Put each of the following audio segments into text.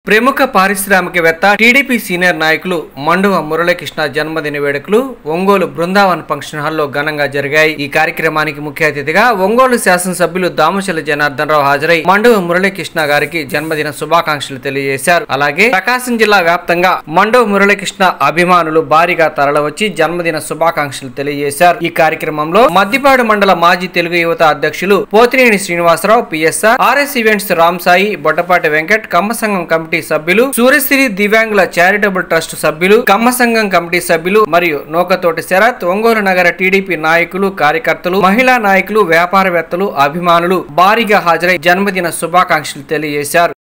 ప్రముఖ పారిశ్రామికవేత్త TDP senior నాయకులు మండువ మురళీకృష్ణ జన్మదిన వేడుకలు ఒంగోలు బృందావన్ ఫంక్షన్ హాల్లో ఘనంగా జరిగాయి. ఈ కార్యక్రమానికి ముఖ్య అతిథిగా ఒంగోలు శాసనసభ్యులు దామచల జనార్దన్ రావు హాజరై మండువ మురళీకృష్ణ గారికి జన్మదిన శుభాకాంక్షలు తెలియజేశారు. అలాగే ప్రకాశం జిల్లా వ్యాప్తంగా మండువ మురళీకృష్ణ అభిమానులు భారీగా తరలివచ్చి జన్మదిన శుభాకాంక్షలు తెలియజేశారు. ఈ కార్యక్రమంలో మద్దిపాడు మండల మాజీ తెలుగు యువత అధ్యక్షులు Pothineni Srinivasarao, PSR, RS events Ramsai, Bottapati Venkat, Kammasangham committee సభ్యులు, సూర్యశ్రీ దివ్యాంగుల చారిటబుల్ ట్రస్ట్ సభ్యులు, కమ్మసంఘం కమిటీ సభ్యులు మరియు నోకతోటి శరత్, ఒంగోలు నగర టీడీపీ నాయకులు, కార్యకర్తలు, మహిళా నాయకులు, వ్యాపారవేత్తలు, అభిమానులు భారీగా హాజరై జన్మదిన శుభాకాంక్షలు తెలియజేశారు.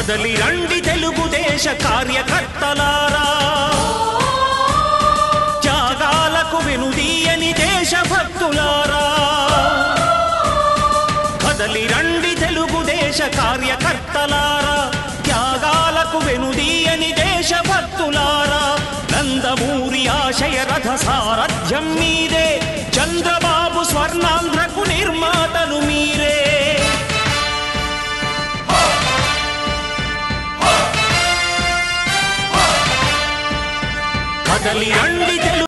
కదలి రండి తెలుగుదేశ కార్యకర్తలారా, త్యాగాలకు వెనుదీయని దేశభక్తులారా. కదలి రండి తెలుగుదేశ కార్యకర్తలారా, త్యాగాలకు వెనుదీయని దేశభక్తులారా. నందమూరి ఆశయ రథ సారథ్యం మీదే, చంద్రబాబు స్వర్ణాంధ్రకు నిర్మాతలు మీరే. కదలి రండి తెలుగు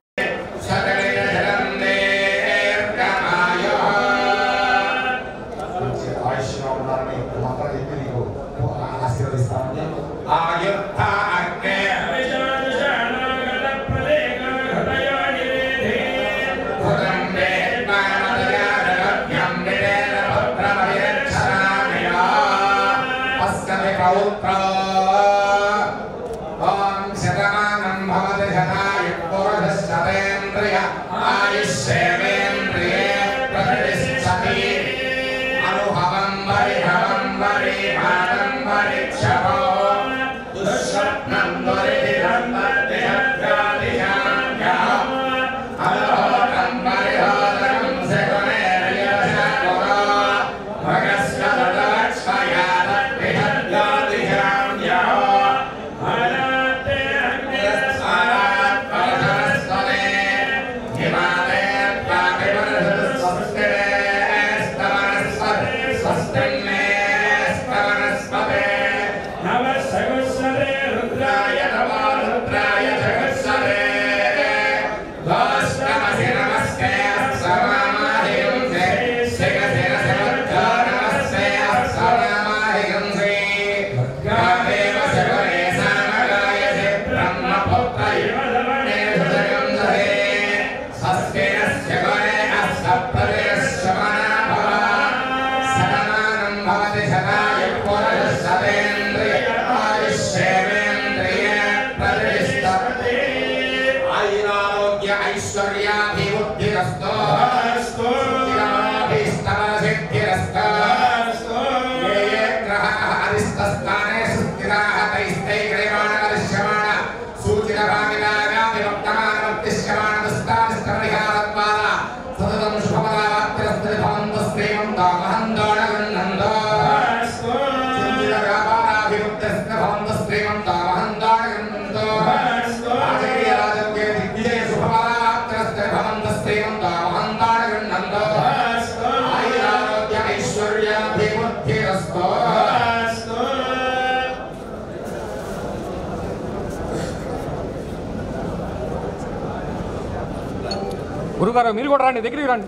గురుగారు మీరు కూడా రండి, దగ్గరికి రండి.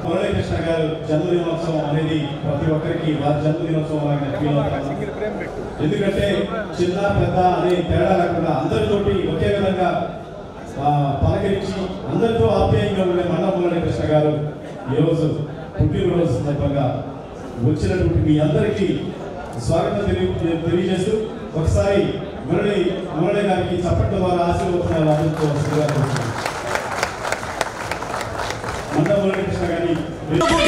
మురళీకృష్ణ గారు జన్మదినోత్సవం అనేది ప్రతి ఒక్కరికి వారి జన్మదినోత్సవం ఎందుకంటే చిన్న పెద్ద అనే తేడా లేకుండా అందరితోటి ఒకే విధంగా పలకరించి అందరితో ఆప్యాయంగా ఉండే మండవ మురళీకృష్ణ గారు ఈరోజు పుట్టినరోజు సందర్భంగా వచ్చినటువంటి మీ అందరికీ స్వాగతం తెలియజేస్తూ ఒకసారి మురళి గారికి చప్పట్ల ద్వారా ఆశీర్వచనాలు అందించవలసిందిగా కోరుతున్నాను. మండవ మురళీకృష్ణ గారి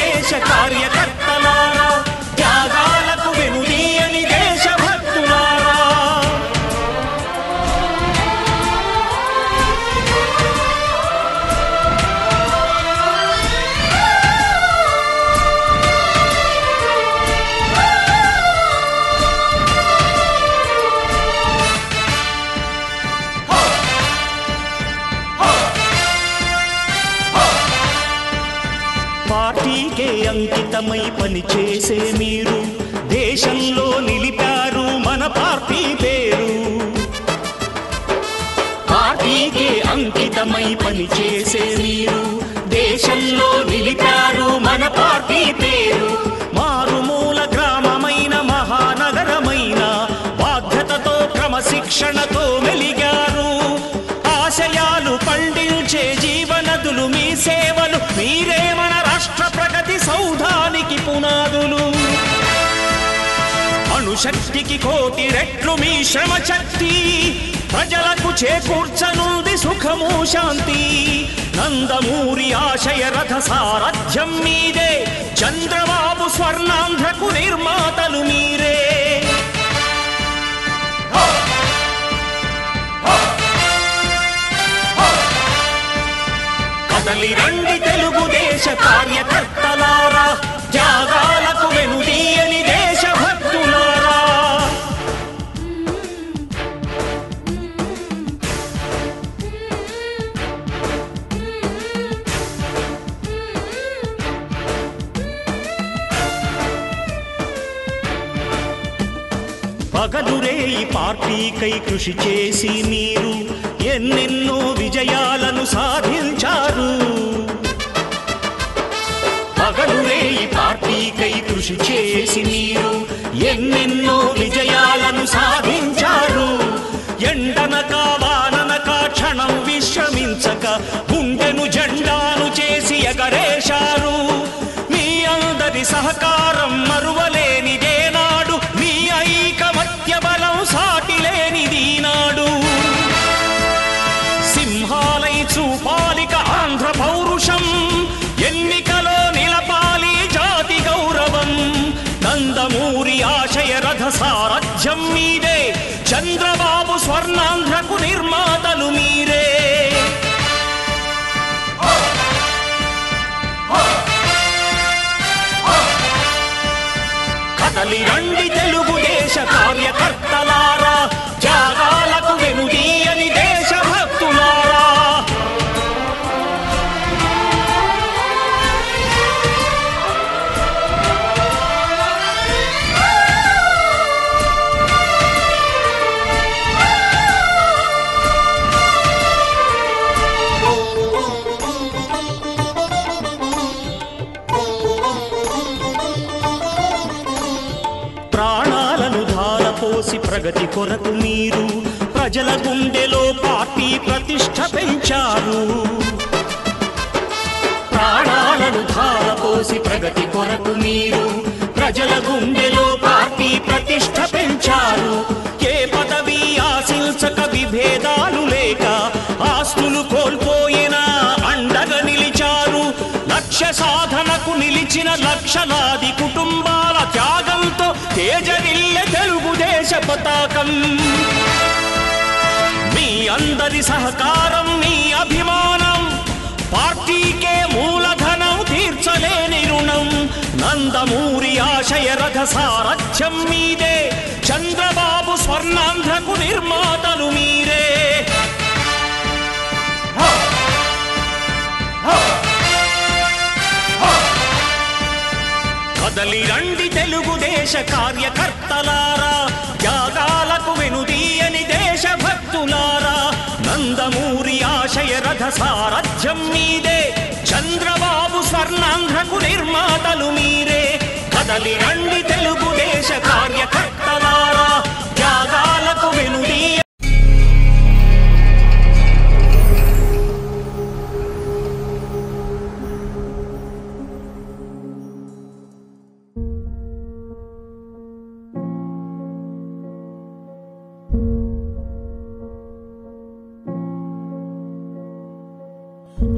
దేశ కార్యకర్తలారా, త్యాగాలకు వెనుదీయని దేశభక్తులారా. అంకితమై పనిచేసే మీరు దేశంలో నిలిపారు మన పార్టీ పేరు. పార్టీకే అంకితమై పనిచేసే మీరు దేశంలో నిలిపారు మన పార్టీ పేరు. మారుమూల గ్రామమైన మహానగరమైన బాధ్యతతో క్రమశిక్షణతో మెలిగారు. ఆశయాలు పండించే జీవనదులు మీ సేవలు, మీరే మన రాష్ట్ర ప్రగతి సౌధానికి పునాదులు. అణుశక్తికి కోటి రెట్లు మీ శ్రమ శక్తి, ప్రజలకు చేకూర్చనుంది సుఖము శాంతి. నందమూరి ఆశయ రథ సారథ్యం మీదే, చంద్రబాబు స్వర్ణాంధ్రకు నిర్మాతలు మీరే. కదలి రండి తెలుగుదేశ కార్యకర్తలారా, త్యాగాలకు వెనుదీయని దేశభక్తులారా. పగలురే ఈ పార్టీకై కృషి చేసి మీరు ఎన్నెన్నో విజయాలను సాధించారు. పగలురే ఈ పార్టీకై కృషి చేసి మీరు ఎన్నెన్నో విజయాలను సాధించారు. ఎండనక వాననక క్షణం విశ్రమించక గుండెను జెండాను చేసి ఎగరేశారు. మీ అందరి సహకారం మరువలేనిదే నాడు, మీ ఐకమత్య బలం సాటిలేనిది నాడు. సింహాలై చూపాలిక ఆంధ్ర పౌరుషం, ఎన్నికలో నిలపాలి జాతి గౌరవం. నందమూరి ఆశయ రథ సారథ్యం మీదే, చంద్రబాబు స్వర్ణాంధ్రకు నిర్మాతలు మీరే. కదలి రండి తెలుగుదేశ కార్యకర్తలారా, త్యాగాలకు వెనుదీయని దేశభక్తులారా. ప్రాణాలను ధారపోసి ప్రగతి కొరకు మీరు ప్రజల గుండెలో పార్టీ ప్రతిష్ఠ పెంచారు. ప్రాణాలను ధారపోసి ప్రగతి కొరకు మీరు ప్రజల గుండెలో పార్టీ ప్రతిష్ఠ పెంచారు. ఏ పదవి ఆశించక విభేదాలు లేక ఆస్తులు కోల్పోయినా అండగా నిలిచారు. లక్ష్య సాధనకు నిలిచిన లక్షలాది కుటుంబాల త్యాగంతో తేజరిల్లె తెలుగుదేశ పతాకం. మీ అందరి సహకారం, మీ అభిమానం పార్టీకే మూలధనం, తీర్చలేని రుణం. నందమూరి ఆశయ రథ సారథ్యం మీదే, చంద్రబాబు స్వర్ణాంధ్రకు నిర్మాతలు మీరే. కదలి రండి తెలుగుదేశ కార్యకర్తలారా, త్యాగాలకు వెనుదీయని దేశభక్తులారా. నందమూరి ఆశయ రథ సారథ్యం మీదే, చంద్రబాబు స్వర్ణాంధ్రకు నిర్మాతలు మీరే. కదలి రండి తెలుగుదేశ కార్యకర్తలారా, త్యాగాలకు వెనుదీయ.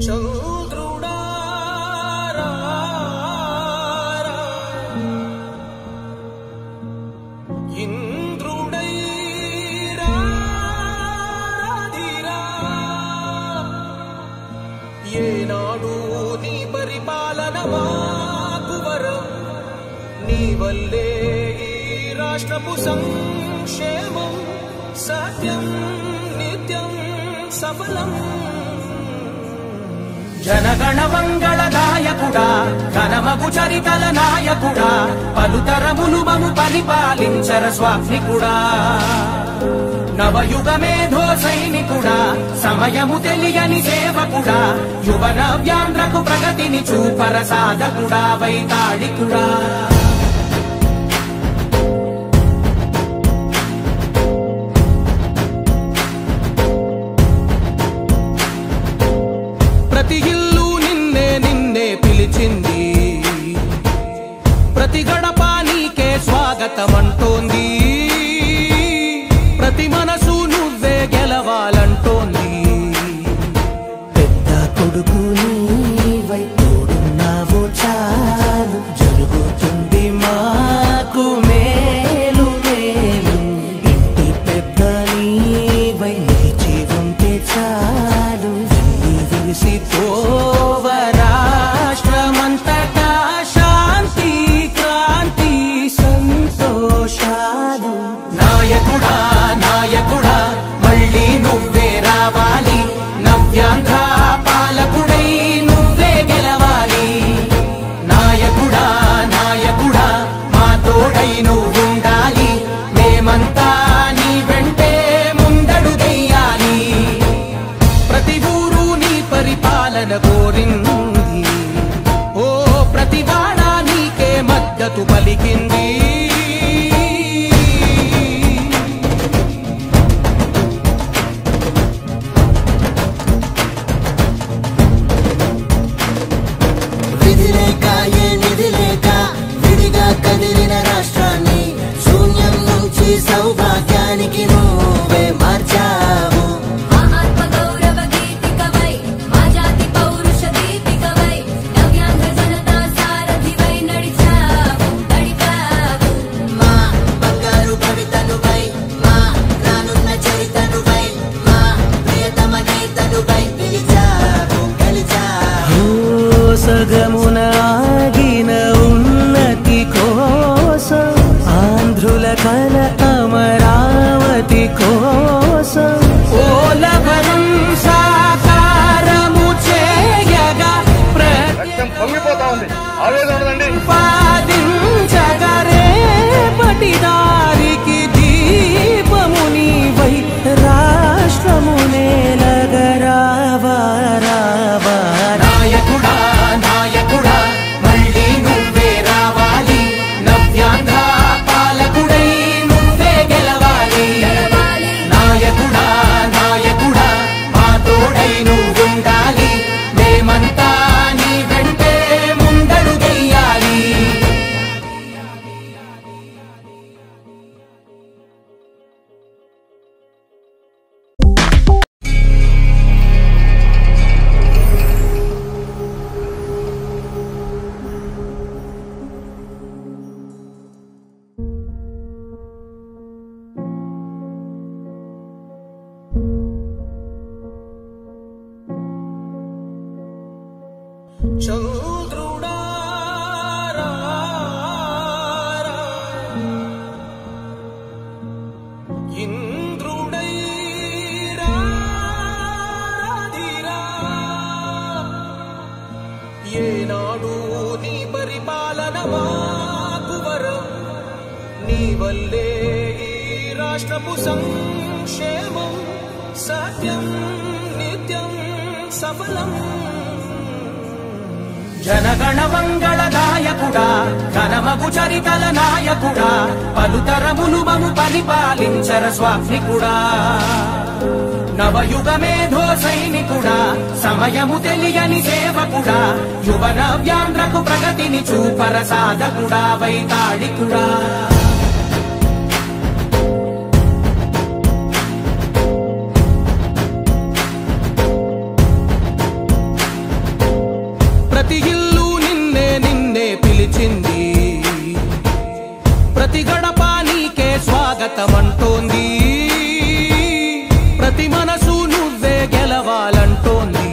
చంద్రుడారా ఇంద్రుడై రాధిరా, ఏనాడు నీ పరిపాలన మాకు వరం. నీ వల్లే ఈ రాష్ట్రపు సంక్షేమం సత్యం నిత్యం సఫలం. జనగణ మంగళదాయకుడా ఘనమగు చరితల నాయకుడా పలుతరములు మము పరిపాలించర స్వామికుడా నవయుగ మేధో సైనికుడా సమయము తెలియని సేవకుడా యువన వ్యాంధ్రకు ప్రగతిని చూపర సాధకుడా వైతాళికుడా ప్రతి ఇల్లు నిన్నే నిన్నే పిలిచింది ప్రతి గడప నీకే స్వాగతమంటోంది ప్రతి మనసు నువ్వే గెలవాలంటోంది పెద్ద కొడుకు నీవై తోడున్నావు చాలు జరుగుతుంది మాకు మేలు మేలు ఇంటి పెద్ద నీవై నిలిచి ఉంటే చాలు విరిసి పోవ రాష్ట్రమంతటా శాంతి క్రాంతి సంతోషాలు నాయకుడా నాయకుడా మళ్ళీ నువ్వే రావాలి నవ్యాంధ్ర పాలకుడై నువ్వే గెలవాలి నాయకుడా నాయకుడా మా తోడై నువ్వుండాలి మేమంతా నీ వెంటే ముందడుగెయ్యాలి ప్రతి ఊరు నీ పరిపాలన కోరింది ఓ ప్రతి వాడ నీకే మద్దతు పలికింది విధిలేక ఏ నిధిలేక విడిగా కదిలిన రాష్ట్రాన్ని శూన్యం నుంచి సౌభాగ్యానికి నువ్వే మార్చావు ఆత్మ గౌరవ గీతికవై మా జాతి పౌరుష దీపికవై నవ్యాంధ్ర జనతా సారథివై నడిచావు నడిపావు మా బంగారు భవితనువై మా రానున్న చరితనువై మా ప్రియతమ గీతనువై పిలిచావు గెలిచావు సగమున ఆగిన ఉన్నతి కోసం ఆంధ్రుల కల అమరావతి కోసం పోలవరం సాకారము చేయగా పొంగిపోతా ఉంది ఆవేదన ఉండదండి ప్రతిపాదించగరే పటిదారికి దీపము నీవై రాష్ట్రము నేలగరావా రావా నాయకుడా నాయకుడా మళ్ళీ నువ్వే రావాలి నవ్యాంధ్ర పాలకుడై నువ్వే గెలవాలి నాయకుడా నాయకుడా మా తోడై నువ్వుండాలి మేమంతా నీ వెంటే ముందడుగెయ్యాలి చంద్రుడా ఇంద్రుడై రాదిరా ఏనాడు నీ పరిపాలన మాకు వరం నీ వల్లే ఈ రాష్ట్రపు సంక్షేమం సత్యం నిత్యం సఫలం జనగణ మంగళదాయకుడా ఘనమగు చరితల నాయకుడా పలుతరములు మము పరిపాలించర స్వామికుడా నవయుగ మేధో సైనికుడా సమయము తెలియని సేవకుడా యువన వ్యాంధ్రకు ప్రగతిని చూపర సాధకుడా వైతాళికుడా ప్రతి ఇల్లు నిన్నే నిన్నే పిలిచింది ప్రతి గడప నీకే స్వాగతమంటోంది ప్రతి మనసు నువ్వే గెలవాలంటోంది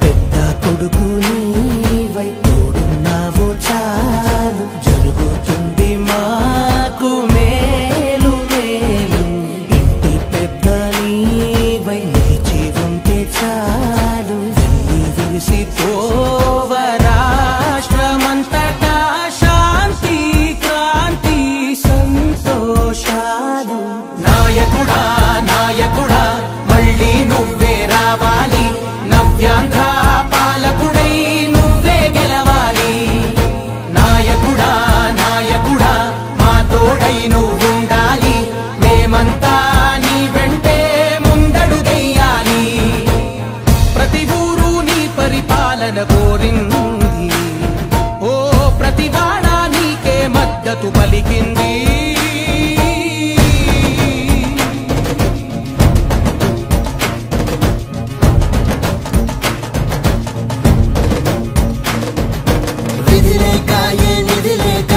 పెద్ద కొడుకు నీవై తోడున్నావు చాలు జరుగుతుంది మాకు మేలు మేలు ఇంటి పెద్ద నీవై నిలిచి ఉంటే చాలు ప్రతివాడ నీకే మద్దతు పలికింది. విధిలేక ఏ నిధిలేక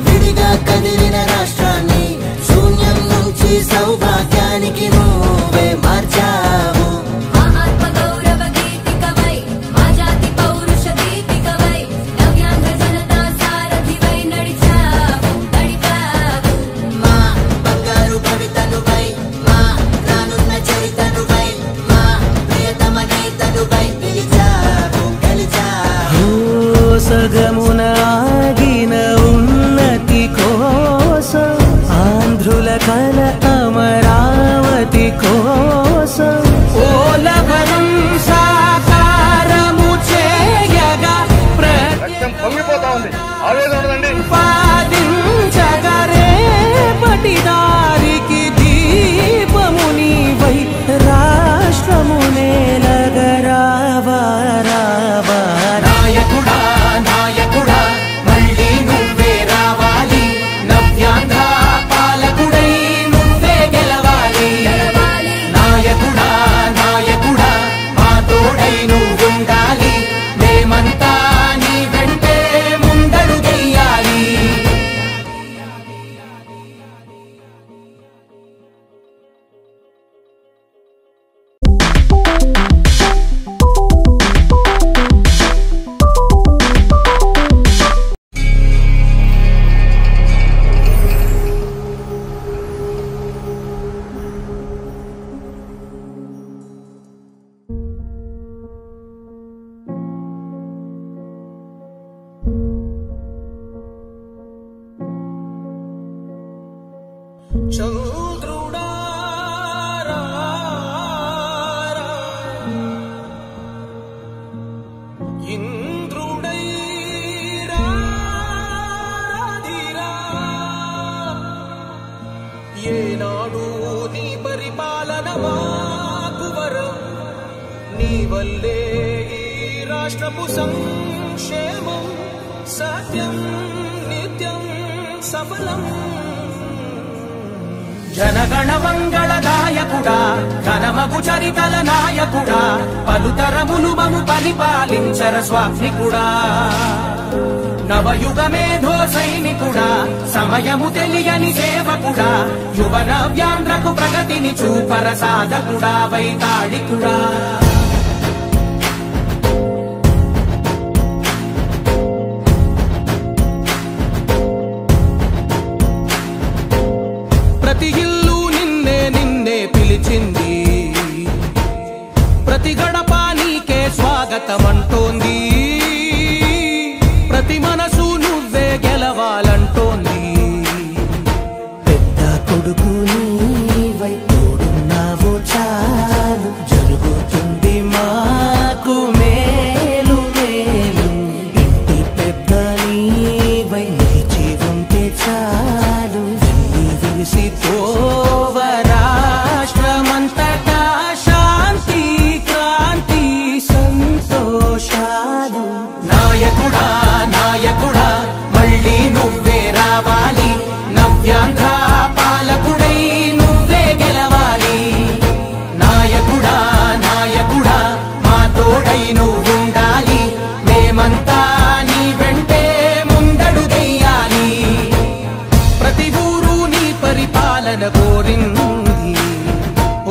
విడిగా కదిలిన రాష్ట్రాన్ని శూన్యం నుంచి సౌభాగ్యానికి నువ్వే మార్చావు. ఆత్మ గౌరవ గీతికవై మా జాతి పౌరుష దీపికవై నవ్యాంధ్ర జనతా సారథివై నడిచావు నడిపావు. మా బంగారు భవితనువై మా రానున్న చరితనువై మా ప్రియతమ గీతనువై పిలిచావు గెలిచావు. సగమున ఆగిన ఉన్నతి కోసం ఆంధ్రుల కల అమరావతి కోసం పోలవరం సాకారము చేయగా రక్తం పొంగిపోతా ఉంది. ఆవేదన ఉండదండి. ప్రతిపాదించగరే పటిదారికి దీపము నీవై రాష్ట్రము నేలగరావా రావా. నాయకుడా నాయకుడా మళ్ళీ నువ్వే రావాలి. నవ్యాంధ్ర పాలకుడై నువ్వే గెలవాలి. నాయకుడా నాయకుడా మా తోడై నువ్వుండాలి. మేమంతా నీ వెంటే ముందడుగెయ్యాలి. చంద్రుడా రా రా, ఇంద్రుడై రాధిరా. ఏనాడు నీ పరిపాలన మాకు వరం. నీ వల్లే ఈ రాష్ట్రపు సంక్షేమం సత్యం నిత్యం సఫలం. జనగణ మంగళదాయకుడా ఘనమగు చరితల నాయకుడా పలుతరములు మము పరిపాలించర స్వామికుడా. నవయుగ మేధో సైనికుడా సమయము తెలియని సేవకుడా యువన వ్యాంధ్రకు ప్రగతిని చూపర సాధకుడా వైతాళికుడా. ప్రతి ఇల్లు నిన్నే నిన్నే పిలిచింది. ప్రతి గడప నీకే స్వాగతమంటోంది. ప్రతి మనసు నువ్వే గెలవాలంటోంది. పెద్ద కొడుకు నీవై తోడున్నావు చాలు జరుగుతుంది మాకు మేలు మేలు. ఇంటి పెద్ద నీవై నిలిచి ఉంటే చాలు విలిసి తోవ రాష్ట్రమంతటా శాంతి క్రాంతి సంతోషాలు. నాయకుడా నాయకుడా మళ్ళీ నువ్వే రావాలి. నవ్యాంధ్ర పాలకుడై నువ్వే గెలవాలి. నాయకుడా నాయకుడా మా తోడై నువ్వుండాలి. మేమంతా నీ వెంటే ముందడుగెయ్యాలి. ప్రతి ఊరు నీ పరిపాలన కోరింది.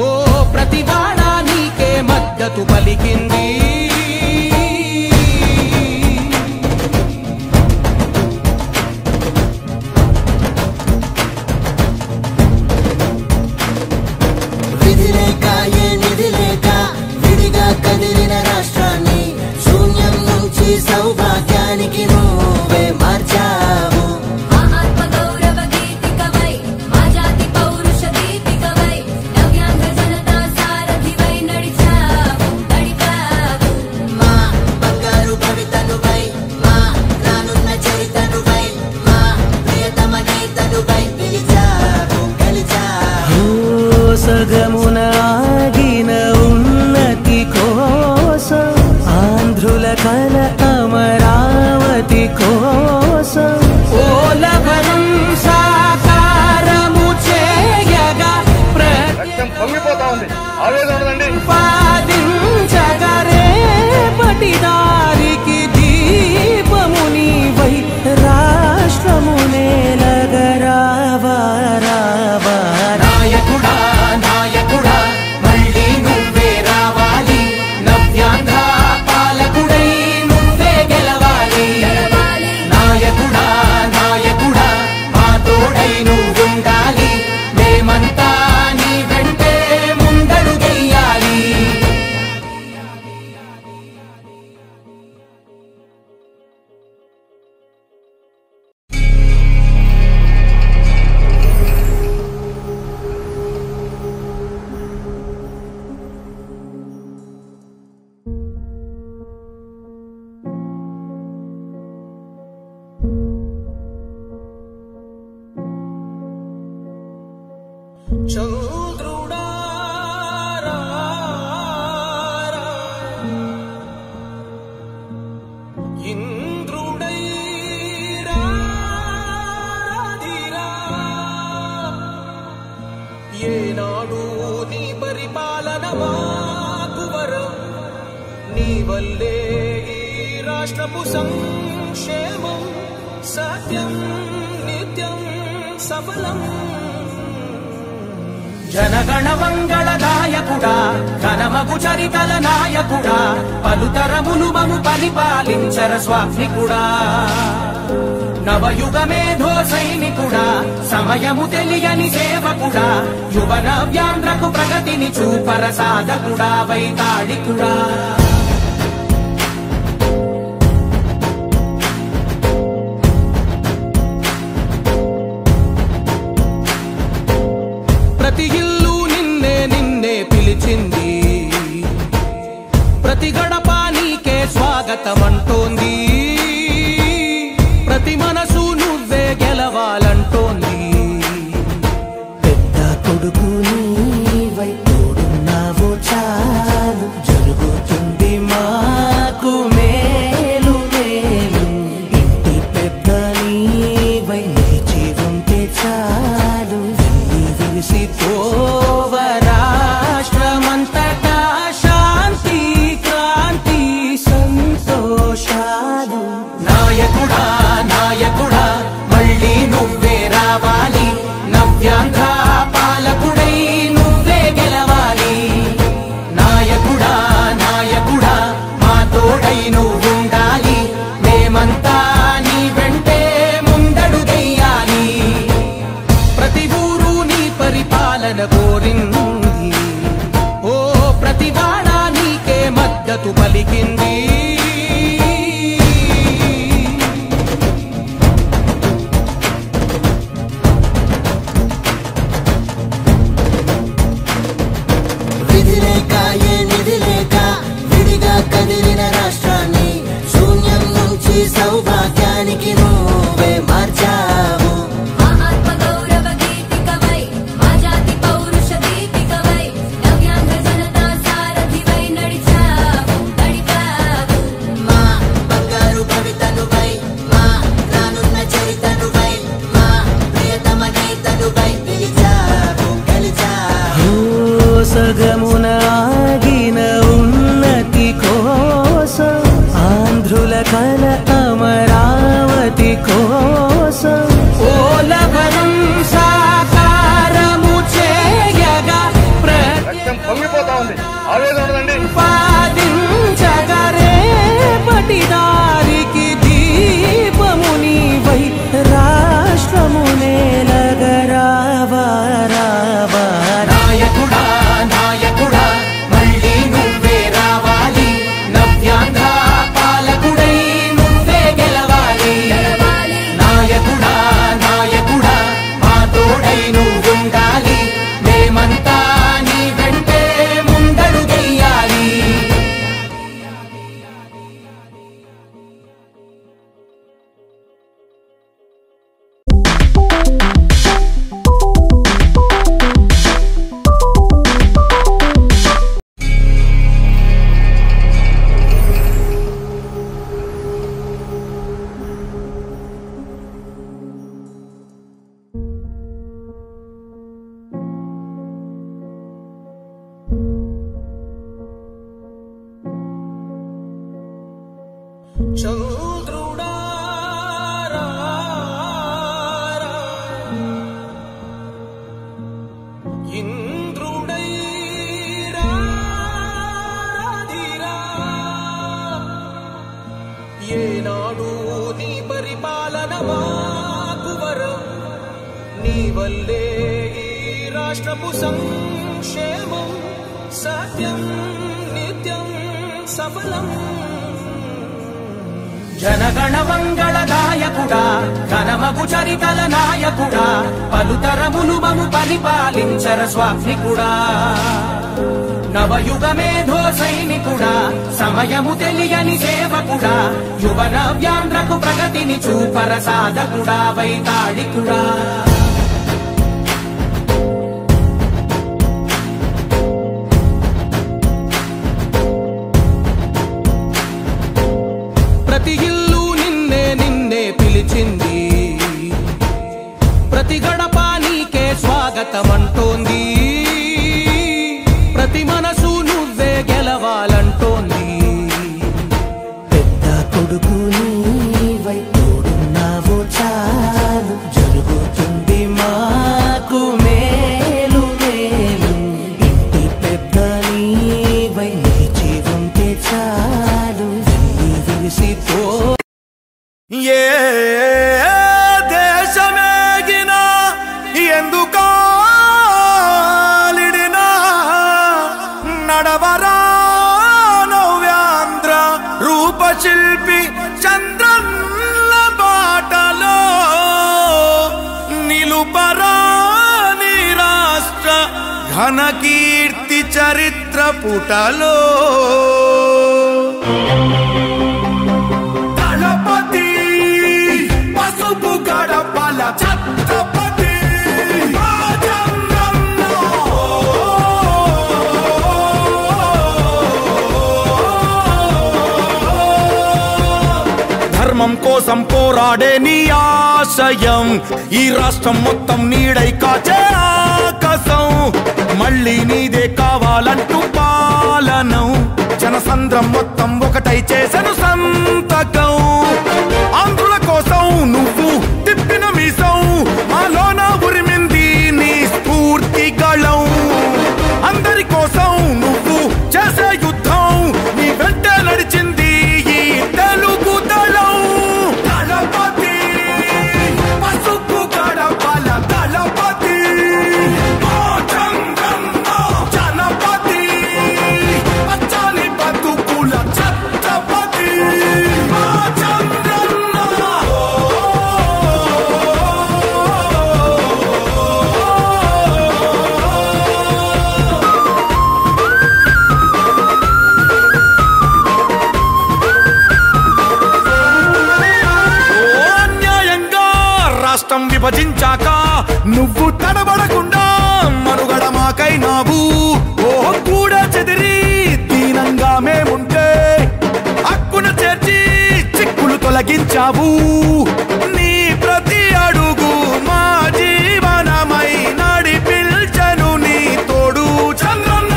ఓ ప్రతివాడ నీకే మద్దతు పలికింది. విధిలేక ఏ నిధిలేక విడిగా కదిలిన రాష్ట్రాన్ని శూన్యం నుంచి సౌభాగ్యానికి నువ్వే మార్చావు. ఆత్మ గౌరవ గీతికవై మా జాతి పౌరుష దీపికవై నవ్యాంధ్ర జనతా సారథివై నడిచావు నడిపావు. వల్లే ఈ రాష్ట్రపు సంక్షేమం సత్యం నిత్యం సఫలం. జనగణ మంగళ నాయకుడా ఘనమగు చరితల నాయకుడా పలుతరములు మము పరిపాలించర స్వామికుడా. నవయుగ మేధో సైనికుడా సమయము తెలియని సేవకుడా యువన వ్యాంధ్రకు ప్రగతిని చూపర సాధకుడా వైతాళికుడా. ప్రతి ఇల్లు నిన్నే నిన్నే పిలిచింది, ప్రతి గడప నీకే స్వాగతమంటోంది, ప్రతి మనసు నువ్వే గెలవాలంటోంది. పెద్ద కొడుకు నీవై తోడున్నావో చాలు, జరుగుతుంది మాకు మేలు మేలు. ఇంటి పెద్ద నీవై నిలిచి ఉంటే చాలు, విసిపోవ రాష్ట్రమంతటా శాంతి క్రాంతి సంతోషాలు. నాయకుడా నాయకుడా మళ్ళీ నువ్వే రావాలి, నవ్యాంధ్ర పాలకుడై నువ్వే గెలవాలి. నాయకుడా నాయకుడా మా తోడై నువ్వుండాలి, మేమంతా నీ వెంటే ముందడుగెయ్యాలి. ప్రతి ఊరు నీ పరిపాలన కోరింది, ఓ ప్రతి వాడ నీకే మద్దతు పలికింది. విధి లేక ఏ నిధి లేక విడిగా కదిలిన రాష్ట్రాన్ని శూన్యం నుంచి సౌభాగ్యానికి నువ్వే మార్చావు. మా ఆత్మ గౌరవ గీతికవై మా జాతి పౌరుష దీపికవై నవ్యాంధ్ర జనతా సారథివై నడిచావు నడిపావు. మా బంగారు భవితనువై మా రానున్న చరితనువై మా ప్రియతమ నేతనువై పిలిచావు గెలిచావు. సగమున ఆగిన ఉన్నతి కోసం ఆంధ్రుల కల అమరావతి కోసం ఓలవరం సాకారము చేయగా రక్తం పొంగిపోతా ఉంది, ఆవేదన ఉండదండి. ప్రతిపాదించగరే పటిదారికి దీపము నీవై రాష్ట్రము నేలగరావా రావా. నాయకుడా నాయకుడా మళ్ళీ నువ్వే రావాలి, నవ్యాంధ్ర పాలకుడై నువ్వే గెలవాలి. నాయకుడా నాయకుడా మా తోడై నువ్వుండాలి, మేమంతా నీ వెంటే ముందడుగెయ్యాలి. చంద్రుడా రా రా, ఇంద్రుడై రాధిరా. ఏనాడు నీ పరిపాలన మాకు వరం, నీ వల్లే ఈ రాష్ట్రపు సంక్షేమం సత్యం నిత్యం సఫలం. జనగణ మంగళ నాయకుడా ఘనమగు చరితల నాయకుడా పలుతరములు మము పరిపాలించర స్వామికుడా. నవయుగ మేధో సైనికుడా సమయము తెలియని సేవకుడా యువన వ్యాంధ్రకు ప్రగతిని చూపర సాధకుడా వైతాళికుడా. ప్రతి ఇల్లు నిన్నే నిన్నే పిలిచింది, ప్రతి గడప నీకే స్వాగతమంటోంది, ప్రతి మనసు నువ్వే గెలవాలంటోంది. తోడున్నావు చాలు జరుగుతుంది మాకు మేలు మేలు ఇంటి పెద్ద నీవై నిలిచి ఉంటే చాలు విరిసిపో ఏ దేశమేగినా ఎందుకాలిడినా నడవరా నవ్యాంధ్ర రూపశిల్పి చంద్రన్న బాటలో నిలుపరా నీ రాష్ట్ర ఘన కీర్తి చరిత్ర పుటలో దళపతి పసుపు గడపల ఛత్రపతి ధర్మం కోసం పోరాడే నీ ఆశయం ఈ రాష్ట్రం మొత్తం నీడై కాచే ఆకాశం మళ్ళీ నీదే కావాలంటూ పాలనం జనసంద్రం మొత్తం ఒకటై చేసెను సంతకం ఆంధ్రుల కోసం నువ్వు తిప్పిన మీసం మాలోన ఉరిమింది నీ స్ఫూర్తి గళం అందరి కోసం నువ్వు చేసే యుద్ధం నీ వెంట నడిచింది ఈ తెలుగు దళం దళపతి పసుపు గడపల దళపతి జనపతి పచ్చని బతుకుల ఛత్రపతి రాష్ట్రం విభజించాక నువ్వు తడబడకుండా మనుగడ మాకైనావు ఓ కూడా చెదిరి దీనంగా మేముంటే హక్కును చేర్చి చిక్కులు తొలగించావు నీ ప్రతి అడుగు మా జీవనమై నడిపిల్చెను నీ తోడు చంద్రన్న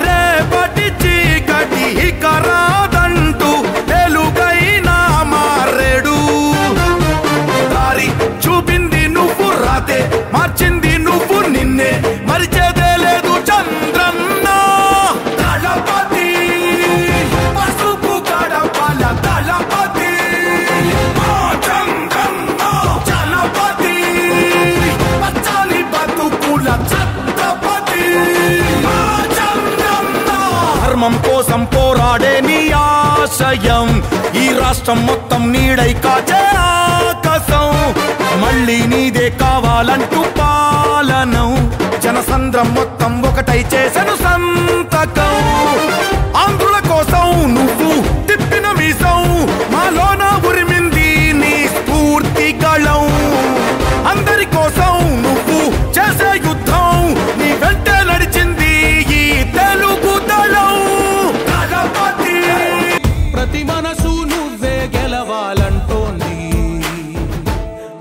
రేపటి చీకటి కరాదంటూ తెలుగైనా మారేడు దారి చూపింది నువ్వు రాతే మార్చింది నువ్వు నిన్నే మరిచేదే లేదు చంద్రన్న దళపతి పసుపు గడపల దళపతి జనపతి పచ్చని బతుకుల ఛత్రపతి ధర్మం కోసం పోరాడే నీ ఆశయం ఈ రాష్ట్రం మొత్తం నీడై కాచే ఆకాశం మళ్ళీ నీదే కావాలంటూ పాలనం జనసంద్రం మొత్తం ఒకటై చేసెను సంతకం ఆంధ్రుల కోసం నువ్వు తిప్పిన మీసం మాలోన ఉరిమింది నీ స్ఫూర్తి గళం అందరి కోసం నువ్వు చేసే యుద్ధం నీ వెంట నడిచింది ఈ తెలుగు దళం దళపతి ప్రతి మనసు నువ్వే గెలవాలంటోంది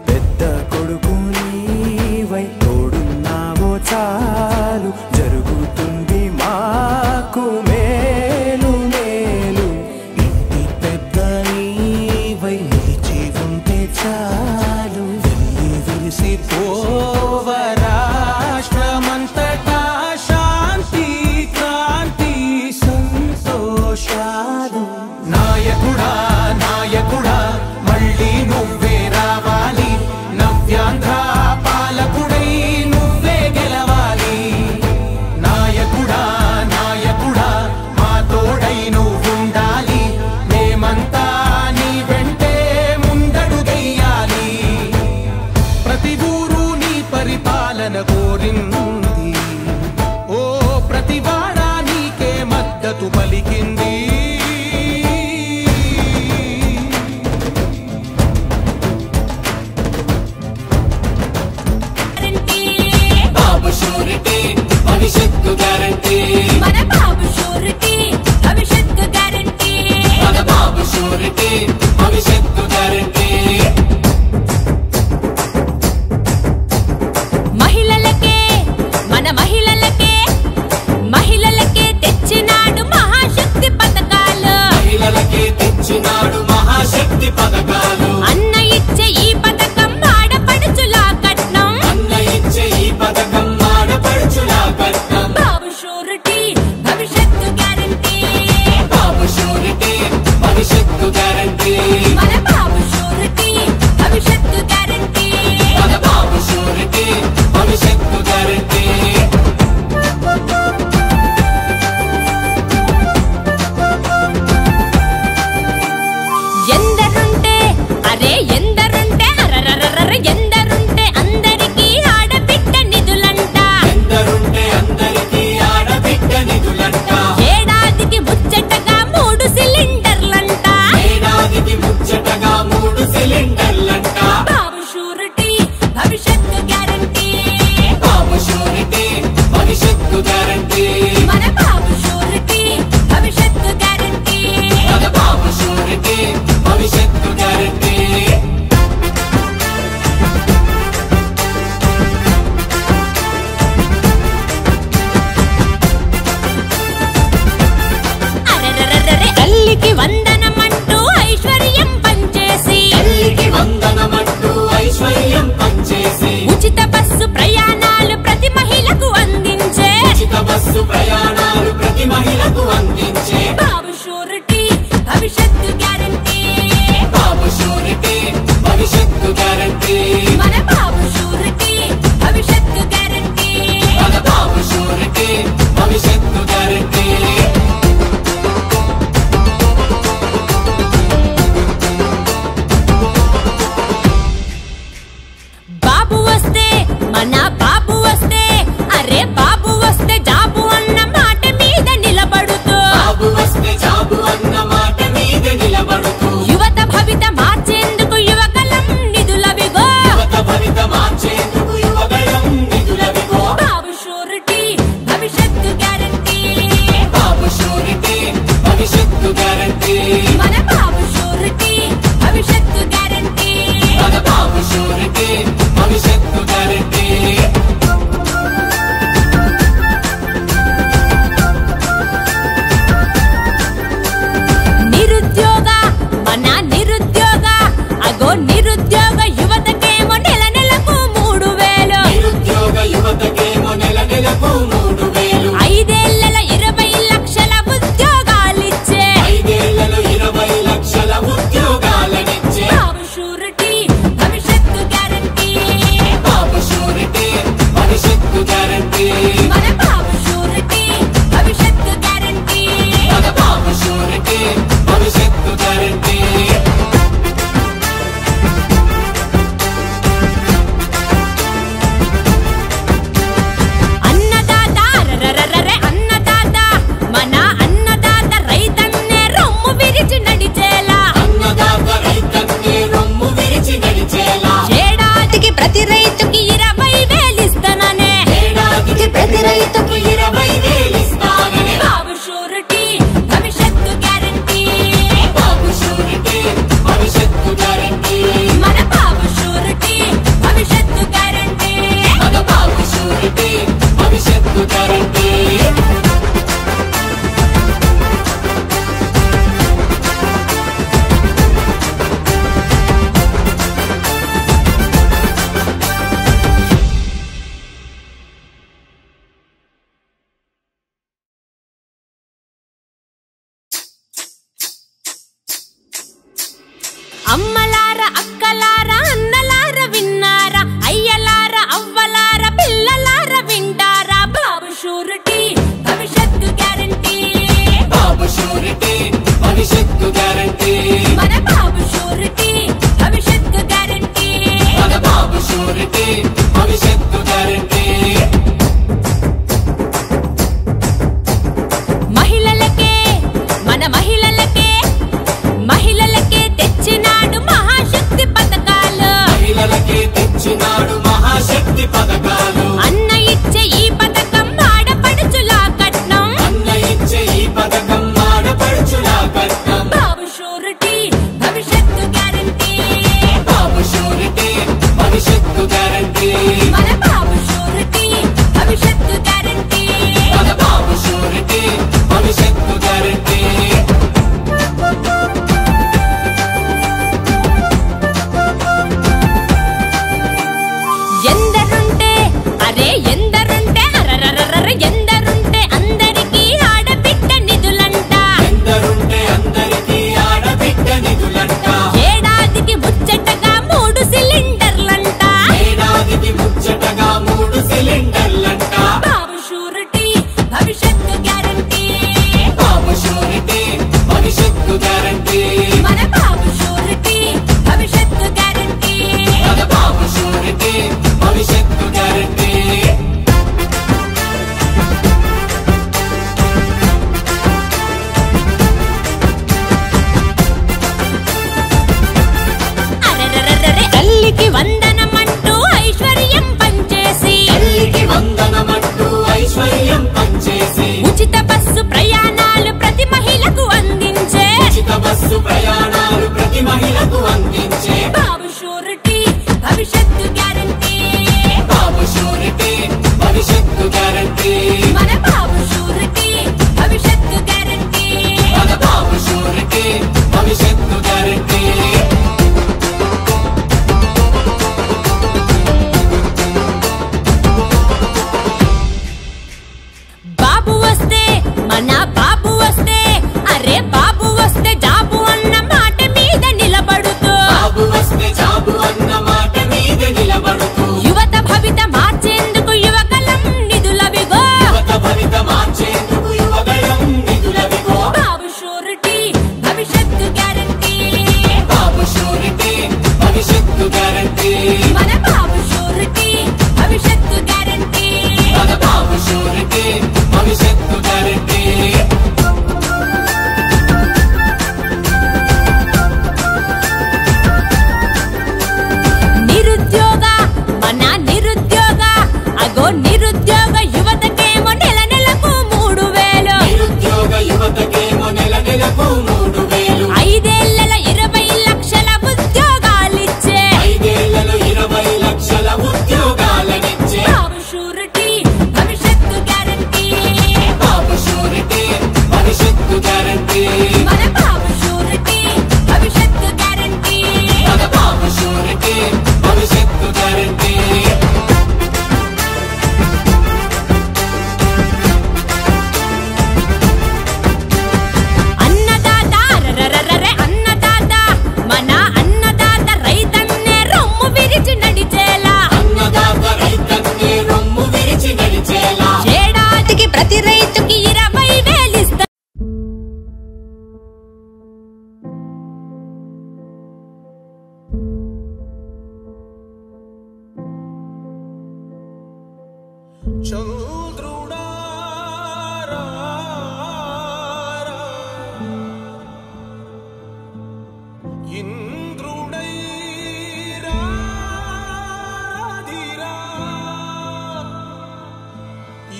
పెద్ద కొడుకు నీవై తోడున్నావో చాలు జరుగుతుంది మాకు మేలు మేలు ఇంటి పెద్ద నీవై నిలిచి ఉంటే చాలు విరిసిపోవ రాష్ట్రమంతటా శాంతి క్రాంతి సంతోషాలు నాయకుడా నాయకుడా మళ్ళీ నువ్వే రావాలి నవ్యాంధ్ర పాలకుడై నువ్వే గెలవాలి నాయకుడా నాయకుడా మా తోడై నువ్వుండాలి మేమంతా నీ వెంటే ముందడుగెయ్యాలి ప్రతి ఊరు నీ పరిపాలన కోరింది ఓ ప్రతి వాడ నీకే మద్దతు పలికింది బాబు షూరిటీ భవిష్యత్తు గ్యారంటీ మన బాబు షూరిటీ భవిష్యత్తు గ్యారంటీ మన బాబు షూరిటీ భవిష్యత్తు గ్యారంటీ మహిళలకే మన మహిళలకే తెచ్చినాడు మహాశక్తి పథకాలు మహిళలకే తెచ్చినాడు మహాశక్తి పథకాలు అన్న ఇచ్చే మన బాబు వస్తే అరే బాబు వస్తే జాబు అన్న మాట మీద నిలబడుతూ బాబు వస్తే జాబు అన్న మాట మీద నిలబడుతూ యువత భవిత మార్చేందుకు యువగలం నిధులవిగో యువత భవిత మార్చేందుకు యువగలం నిధులవిగో బాబు షూరిటీ భవిష్యత్తు గ్యారంటీ బాబు షూరిటీ భవిష్యత్తు గ్యారంటీ మన బాబు షూరిటీ భవిష్యత్తు గ్యారంటీ మన బాబు షూరిటీ భవిష్యత్తు గ్యారంటీ నిరుద్యోగ మన నిరుద్యోగ అగో నిరుద్యోగ యువతకేమో నెల నెలకు 3000 నిరుద్యోగ యువతకేమో నెల నెలకు 3000 ఐదేళ్లలో 20 లక్షల ఉద్యోగాలిచ్చే 5 ఏళ్లలో 20 లక్షల ఉద్యోగాలనిచ్చే బాబు షూరిటీ భవిష్యత్తు గ్యారంటీ బాబు షూరిటీ భవిష్యత్తు గ్యారంటీ మన బాబు షూరిటీ భవిష్యత్తు గ్యారంటీ మన బాబు షూరిటీ భవిష్యత్తు గ్యారంటీ అన్నదాత రరరరరే అన్నదాత మన అన్నదాత రైతన్నే రొమ్ము విరిచి నడిచేలా అన్నదాత రైతన్నే రొమ్ము విరిచి నడిచేలా ఏడాదికి ప్రతి రైతుకి 20,000 ఇస్తాననే ఏడాదికి ప్రతి రైతుకు 20,000 ఇస్తానని బాబు షూరిటీ భవిష్యత్తు గ్యారంటీ బాబు షూరిటీ భవిష్యత్తు గ్యారంటీ మన బాబు షూరిటీ భవిష్యత్తు గ్యారంటీ మన బాబు షూరిటీ భవిష్యత్తు గ్యారంటీ అమ్మలార అక్కలార అన్నలార విన్నారా అయ్యలార అవ్వలార పిల్లలార వింటారా బాబు షూరిటీ భవిష్యత్తు గ్యారంటీ బాబు షూరిటీ భవిష్యత్తు గ్యారంటీ మన బాబు షూరిటీ భవిష్యత్తు గ్యారంటీ మన బాబు షూరిటీ భవిష్యత్తు గ్యారంటీ మహిళలకే మన మహిళలకే మహిళలకే తెచ్చినాడు మహాశక్తి పథకాలు మహిళలకే తెచ్చినాడు మహాశక్తి పథకాలు అన్న ఇచ్చే ఈ పథకం ఆడపడుచులా కట్నం అన్న ఇచ్చే ఈ పథకం ఆడపడుచులా కట్నం బాబు షూరిటీ భవిష్యత్తు గ్యారంటీ బాబు షూరిటీ భవిష్యత్తు గ్యారంటీ మన బాబు షూరిటీ భవిష్యత్తు గ్యారంటీ మన బాబు షూరిటీ భవిష్యత్తు గ్యారంటీ ఎందరుంటే అరే ఎందరుంటే అరరరర ఎందరుంటే అందరికీ ఆడబిడ్డ నిధులంట ఎందరుంటే అందరికీ ఆడబిడ్డ నిధులంట ఏడాదికి ముచ్చటగా 3 సిలిండర్లంట ఏడాదికి ముచ్చటగా 3 సిలిండర్లంట బాబు షూరిటీ భవిష్యత్తు గ్యారంటీ బాబు షూరిటీ భవిష్యత్తు గ్యారంటీ మన బాబు షూరిటీ భవిష్యత్తు గ్యారంటీ మన బాబు షూరిటీ భవిష్యత్తు గ్యారంటీ అరరరరరే తల్లికి వందనమంటూ ఐశ్వర్యం పంచేసి తల్లికి వందనమంటూ ఐశ్వర్యం పంచేసి ఉచిత బస్సు ప్రయాణాలు ప్రతి మహిళకు అందించే ఉచిత బస్సు ప్రయాణాలు ప్రతి మహిళకు అందించే బాబు షూరిటీ భవిష్యత్తు గ్యారంటీ బాబు షూరిటీ భవిష్యత్తు గ్యారంటీ మన బాబు షూరిటీ భవిష్యత్తు గ్యారంటీ మన బాబు షూరిటీ భవిష్యత్తు గ్యారంటీ బాబు వస్తే మన బాబు వస్తే అరే బాబు వస్తే జాబు అన్న మాట మీద నిలబడుతూ బాబు వస్తే జాబు అన్న మాట మీద నిలబడు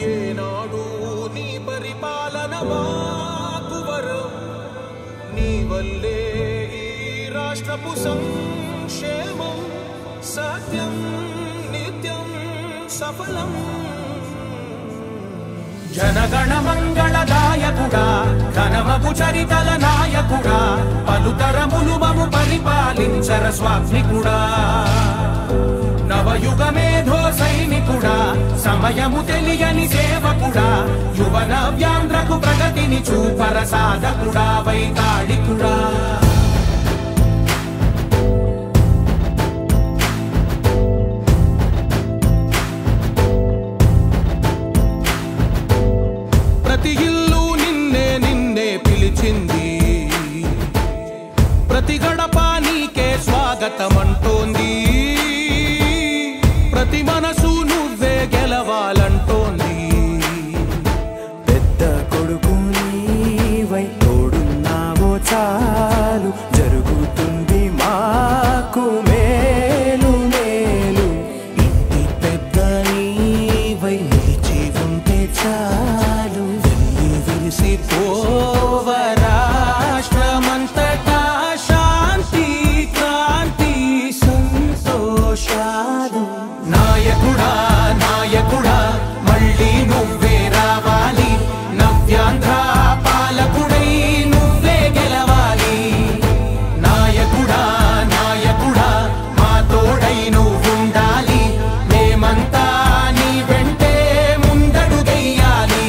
ఏనాడు నీ పరిపాలన మాకు వరం, నీ వల్లే ఈ రాష్ట్రపు సంక్షేమం సత్యం నిత్యం సఫలం. జనగణ మంగళదాయకుడా, ఘనమగు చరితల నాయకుడా, పలుతరములు మము పరిపాలించర స్వామికుడా. నవయుగ మేధో సైనికుడా, సమయము తెలియని సేవకుడా, యువన వ్యాంధ్రకు ప్రగతిని చూపర సాధకుడా, వైతాళికుడా. ప్రతి ఇల్లు నిన్నే నిన్నే పిలిచింది, ప్రతి గడప నీకే స్వాగతమంటోంది, ప్రతి మనసు నువ్వే గెలవాలంటోంది. పెద్ద కొడుకు నీవై తోడున్నావో చాలు, జరుగుతుంది మాకు మేలు మేలు. ఇంటి పెద్ద నీవై నిలిచి ఉంటే చాలు, వెళ్ళి విరిసిపోవ రాష్ట్రమంతటా శాంతి క్రాంతి సంతోషాలు. నాయకుడా నాయకుడా మళ్ళీ నువ్వే రావాలి, నవ్యాంధ్ర పాలకుడై నువ్వే గెలవాలి. నాయకుడా నాయకుడా మా తోడై నువ్వుండాలి, మేమంతా నీ వెంటే ముందడుగెయ్యాలి.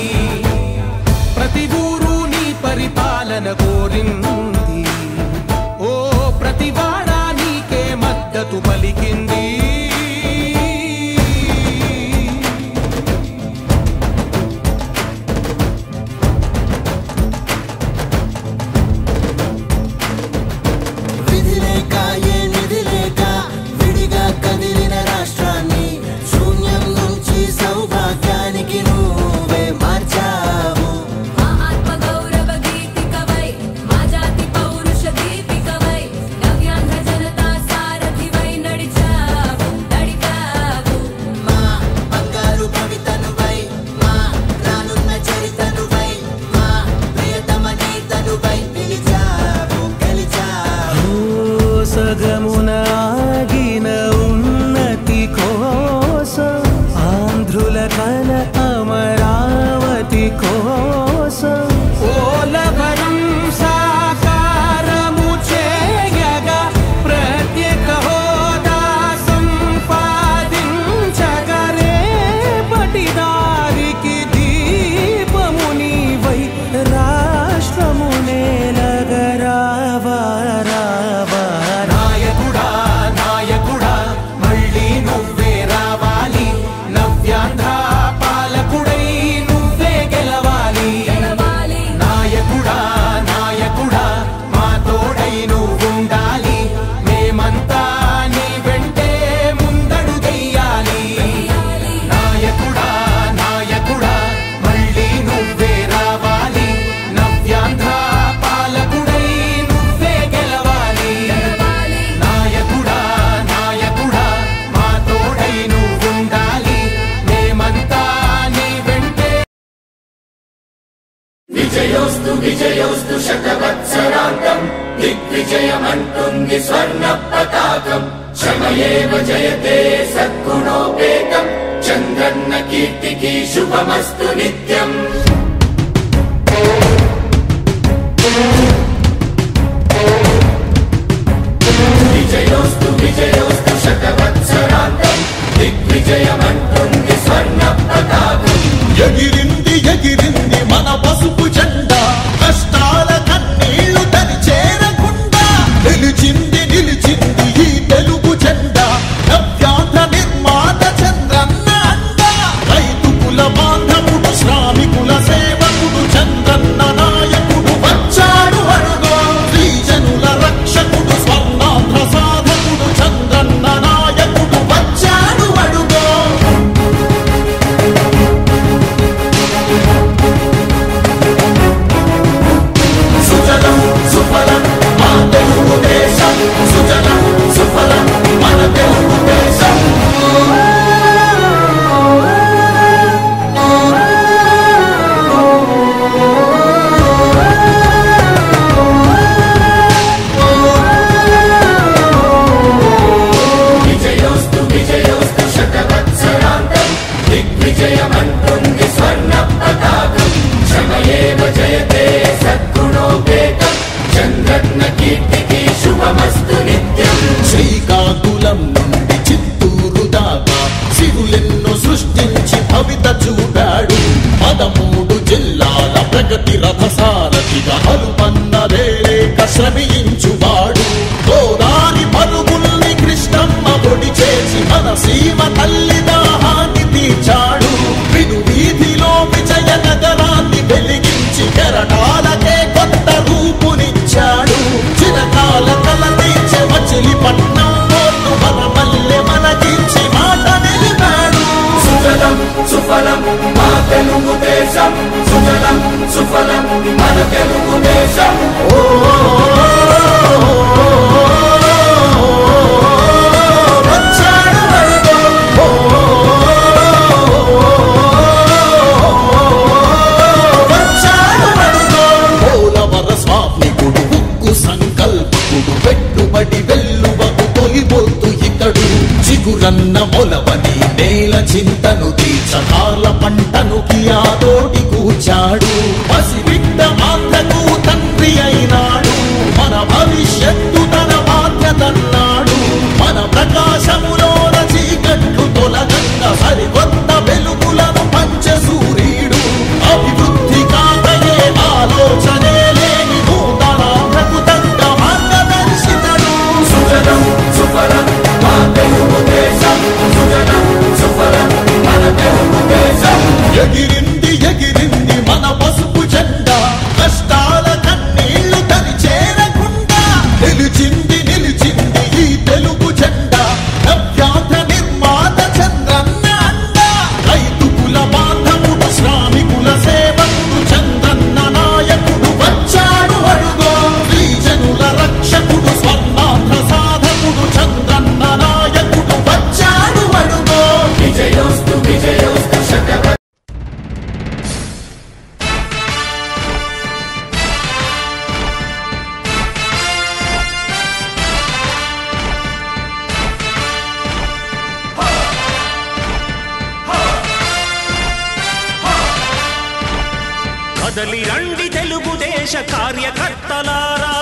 ప్రతి ఊరు నీ పరిపాలన కోరింది, ఓ ప్రతి వాడ నీకే మద్దతు పలికింది. సగమునాగిన ఉన్నతి కోసం, ఆంధ్రుల కల అమరావతి కోసం, పోలవరం సాకారము చేయగా, ప్రత్యేక హోదా సంపాదించగా, రేపటి దారికి దీపము నీవై రాష్ట్రము నేలగరావా రావా. నాయకుడా నాయకుడా మళ్ళీ నువ్వే రావాలి, నవ్యాంధ్ర పాలకుడై నువ్వే గెలవాలి. నాయకుడా నాయకుడా మా తోడై నువ్వుండాలి, మేమంతా నీ వెంటే ముందడుగెయ్యాలి. నాయకుడా నాయకుడా మళ్ళీ నువ్వే రావాలి, నవ్యాంధ్ర పాలకుడై నువ్వే గెలవాలి. నాయకుడా నాయకుడా మా తోడై నువ్వుండాలి, మేమంతా నీ వెంటే. విజయోస్తు విజయోస్తు శతవత్సరాంతం, దిగ్విజయమంటుంది స్వర్ణ పతాకం. శ్రమయేవ జయతే సద్గుణోపేతం, చంద్రన్న కీర్తికి శుభమస్తు నిత్యం. విజయోస్తు విజయోస్తు శతవత్సరాంతం, దిగ్విజయమంటుంది స్వర్ణ పతాకం. ఎగిరింది ఎగిరింది మన పసుపు జెండా, కష్టాల కన్నీళ్లు తని చేరకుండా, నిలిచింది నిలిచింది ఈ తెలుగు జెండా, నవ్యాంధ్ర నిర్మాత చంద్రన్న అండ. రైతు కుల బాంధవుడు శ్రామికుల సీమ తల్లి దాహాన్ని తీర్చాడు విను వీధిలో విజయ నగరాన్ని వెలిగించి కెరటాలకే కొత్త రూపునిచ్చాడు చిరకాల కల తీర్చే మచిలీపట్నం పోర్టు మన మల్లె మనకించి మాట నిలిపాడు సుజలం సుఫలం మా తెలుగు దేశం సుజలం సుఫలం మన తెలుగు దేశం పెట్టుబడి వెల్లువకు తొలిపోతూ ఇతడు చిగురన్న మొలవని నేల చింతను తీర్చకాల పంటను కియాతోటి కూర్చాడు పసిబిడ్డ మాత్రకు తండ్రి అయినాడు మన భవిష్యత్తు తన బాధ్యతన్నాడు మన ప్రకాశములోన చీకట్లు తొలగంగ సరికొత్త వెలుగులను పంచ సూర్యుడు అభివృద్ధి కాకయే ఆలోచనే లేని నూతనాభకు తగ్గ మార్గదర్శితడు సుజలం సుఫలం మా తెలుగు దేశం సుజలం సుఫలం మన తెలుగు దేశం ఎగిరింది ఎగిరింది మన పసుపు జెండా కష్టాల కన్నీళ్లు తరి చేరకుండా నిలిచింది నిలిచింది ఈ తెలుగు జెండా నవ్యాంధ్ర నిర్మాత చంద్రన్న అండ రైతు కుల బాంధవుడు శ్రామికుల సేవకుడు చంద్రన్న నాయకుడు వచ్చాడు అడుగో శ్రీజనుల రక్షకుడు స్వర్ణాంధ్ర సాధకుడు చంద్రన్న నాయకుడు వచ్చాడు అడుగో విజయోస్తు విజయోస్తు శతవ కదలి రండి తెలుగుదేశ కార్యకర్తలారా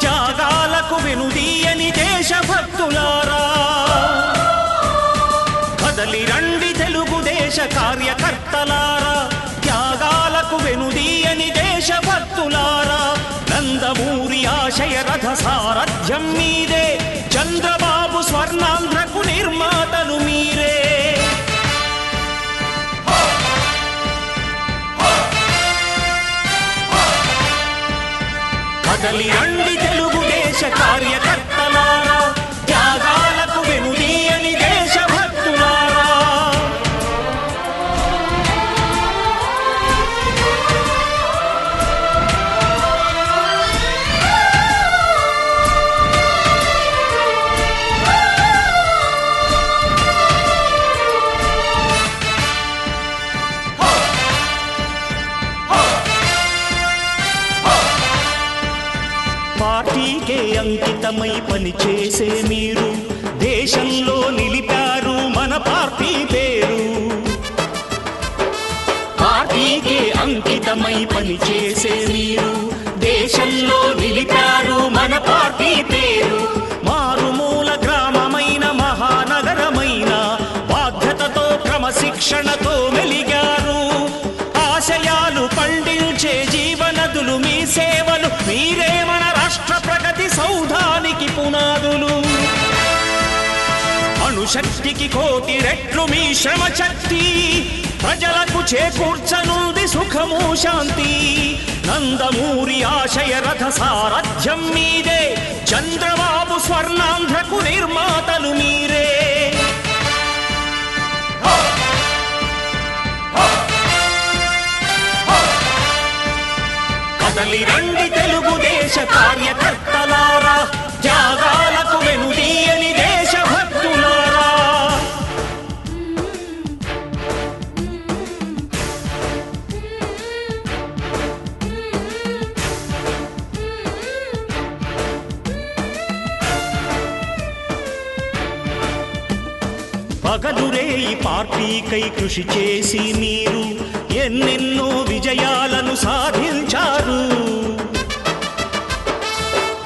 త్యాగాలకు వెనుదీయని దేశభక్తులారా కదలి రండి తెలుగుదేశ కార్యకర్తలారా త్యాగాలకు వెనుదీయని దేశభక్తులారా నందమూరి ఆశయ రథ సారథ్యం మీదే చంద్రబాబు స్వర్ణాంధ్రకు నిర్మాతలు మీరే కదలి రండి తెలుగుదేశ కార్యకర్తలారా త్యాగాలకు వెనుదీయని దేశభక్తులారా పార్టీకే అంకితమై పనిచేసే మీరు దేశంలో నిలిపారు మన పార్టీ పేరు పార్టీకే అంకితమై పనిచేసే మీరు దేశంలో నిలిపారు మన పార్టీ పేరు మారుమూల గ్రామమైన మహానగరమైన బాధ్యతతో క్రమశిక్షణతో మెలిగారు ఆశయాలు పండించే జీవనదులు మీ సేవలు మీరే మన రాష్ట్ర ప్రగతి సౌధానికి పునాదులు అణుశక్తికి కోటి రెట్లు మీ శ్రమ శక్తి ప్రజలకు చేకూర్చనుంది సుఖము శాంతి నందమూరి ఆశయ రథ సారథ్యం మీదే చంద్రబాబు స్వర్ణాంధ్రకు నిర్మాతలు మీరే కదలి రండి తెలుగుదేశ కార్యకర్తలారా త్యాగాలకు వెనుదీయని దేశభక్తులారా పగలురేయి పార్టీకై కృషి చేసి మీరు ఎన్నెన్నో విజయాలను సాధించారు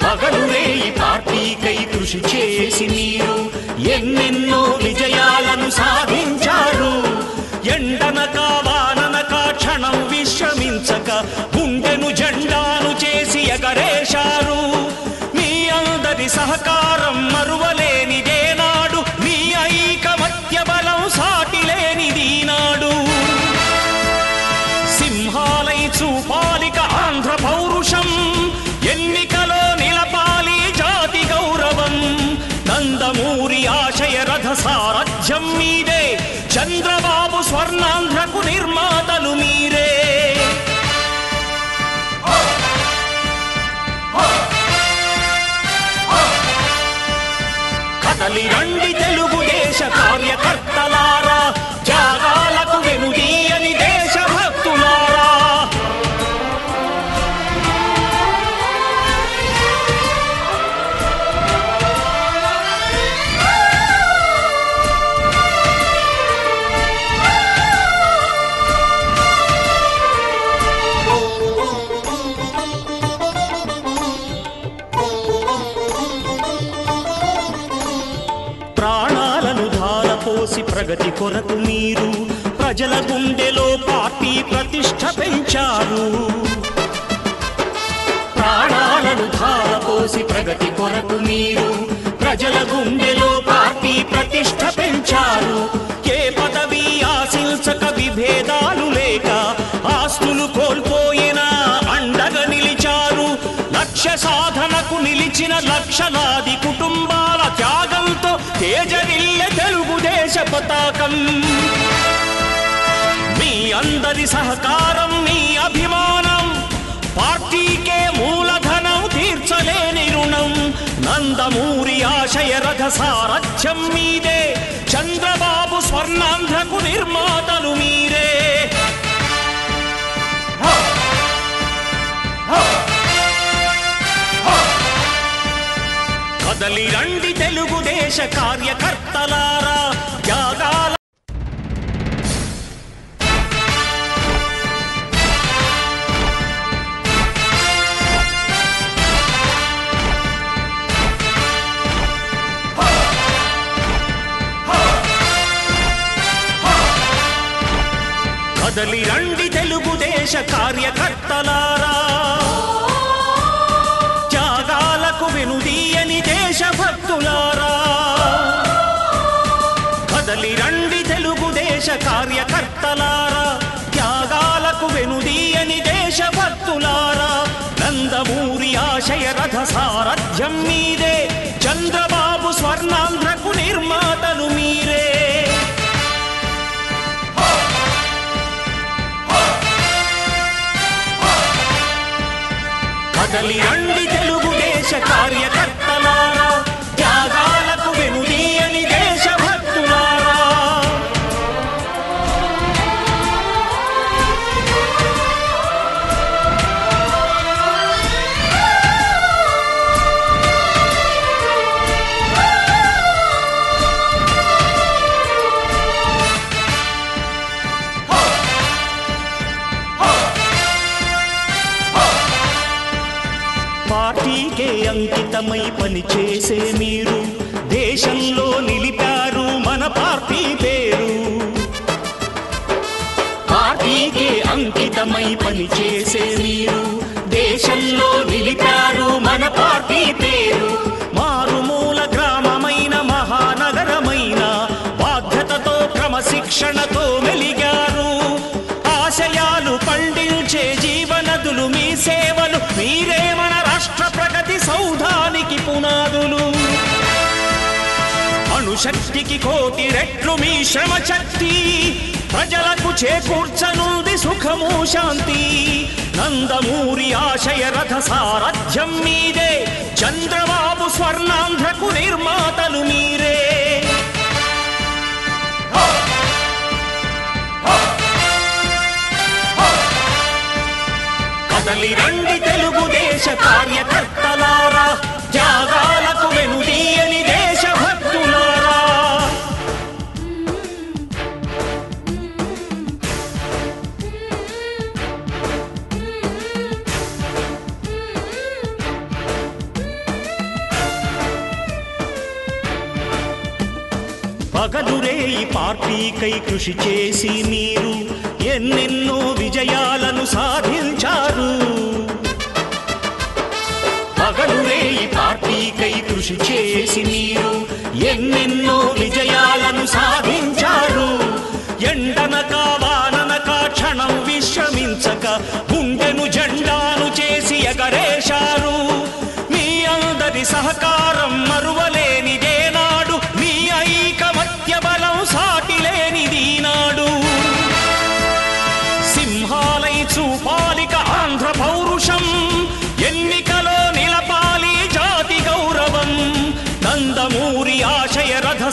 పగలురేయి పార్టీకై కృషి చేసి మీరు ఎన్నెన్నో విజయాలను సాధించారు ఎండనక వాననక క్షణం విశ్రమించక గుండెను జెండాను చేసి ఎగరేశారు మీ అందరి సహకారం మరువలేనిదేనా నందమూరి ఆశయ రథ సారథ్యం మీదే, చంద్రబాబు స్వర్ణాంధ్రకు నిర్మాతలు మీరే. కదలి రండి తెలుగుదేశ కార్యకర్తలారా, త్యాగాలకు వెనుదీయని దేశభక్తులారా. ప్రాణాలను ధారపోసి ప్రగతి కొరకు మీరు ప్రజల గుండెలో పార్టీ ప్రతిష్ఠ పెంచారు. ప్రాణాలను ధారపోసి ప్రగతి కొరకు మీరు ప్రజల గుండెలో పార్టీ ప్రతిష్ఠ పెంచారు. ఏ పదవి ఆశించక విభేదాలు లేక ఆస్తులు కోల్పోయినా అండగా నిలిచారు. లక్ష్య సాధనకు నిలిచిన లక్షలాది కుటుంబాల త్యాగంతో తేజరిల్లె తెలుగుదేశ పతాకం. మీ అందరి సహకారం, మీ అభిమానం పార్టీకే మూలధనం, తీర్చలేని రుణం. నందమూరి ఆశయ రథ సారథ్యం మీదే, చంద్రబాబు స్వర్ణాంధ్రకు నిర్మాతలు మీరే. కదలి రండి తెలుగుదేశ కార్యకర్తలారా, త్యాగాల కదలి రండి తెలుగుదేశ కార్యకర్తలారా, త్యాగాలకు వెనుదీయని దేశభక్తులారా. కదలి రండి తెలుగుదేశ కార్యకర్తలారా, త్యాగాలకు వెనుదీయని దేశభక్తులారా. నందమూరి ఆశయ రథ సారథ్యం మీదే, చంద్రబాబు స్వర్ణాంధ్రకు నిర్మాతలు మీరే. కదలి రండి తెలుగుదేశ కార్యకర్తలారా, త్యాగాలకు వెనుదీయని దేశభక్తులారా. పార్టీకే అంకితమై పనిచేసే మీరు దేశంలో నిలిపారు మన పార్టీ పేరు. పార్టీకే అంకితమై పనిచేసే మీరు దేశంలో నిలిపారు మన పార్టీ పేరు. మారుమూల గ్రామమైన మహానగరమైన బాధ్యతతో క్రమశిక్షణతో మెలిగారు. ఆశయాలు పండించే జీవనదులు మీ సేవలు, మీరే మన రాష్ట్ర ప్రగతి సౌధానికి పునాదులు. అణుశక్తికి కోటి రెట్లు మీ శ్రమ శక్తి, ప్రజలకు చేకూర్చనుంది సుఖము శాంతి. నందమూరి ఆశయ రథ సారథ్యం మీదే, చంద్రబాబు స్వర్ణాంధ్రకు నిర్మాతలు మీరే. కదలి రండి తెలుగుదేశ కార్యకర్తలారా, త్యాగాలకు వెనుదీయని దేశభక్తులారా. పగలురే ఈ పార్టీకై కృషి చేసి మీరు ఎన్నెన్నో విజయాలను సాధించారు. పగలురే ఈ పార్టీకై కృషి చేసి మీరు ఎన్నెన్నో విజయాలను సాధించారు. ఎండనక వాననక క్షణం విశ్రమించక గుండెను జెండాను చేసి ఎగరేశారు. మీ అందరి సహకారం మరువలేనిదేనా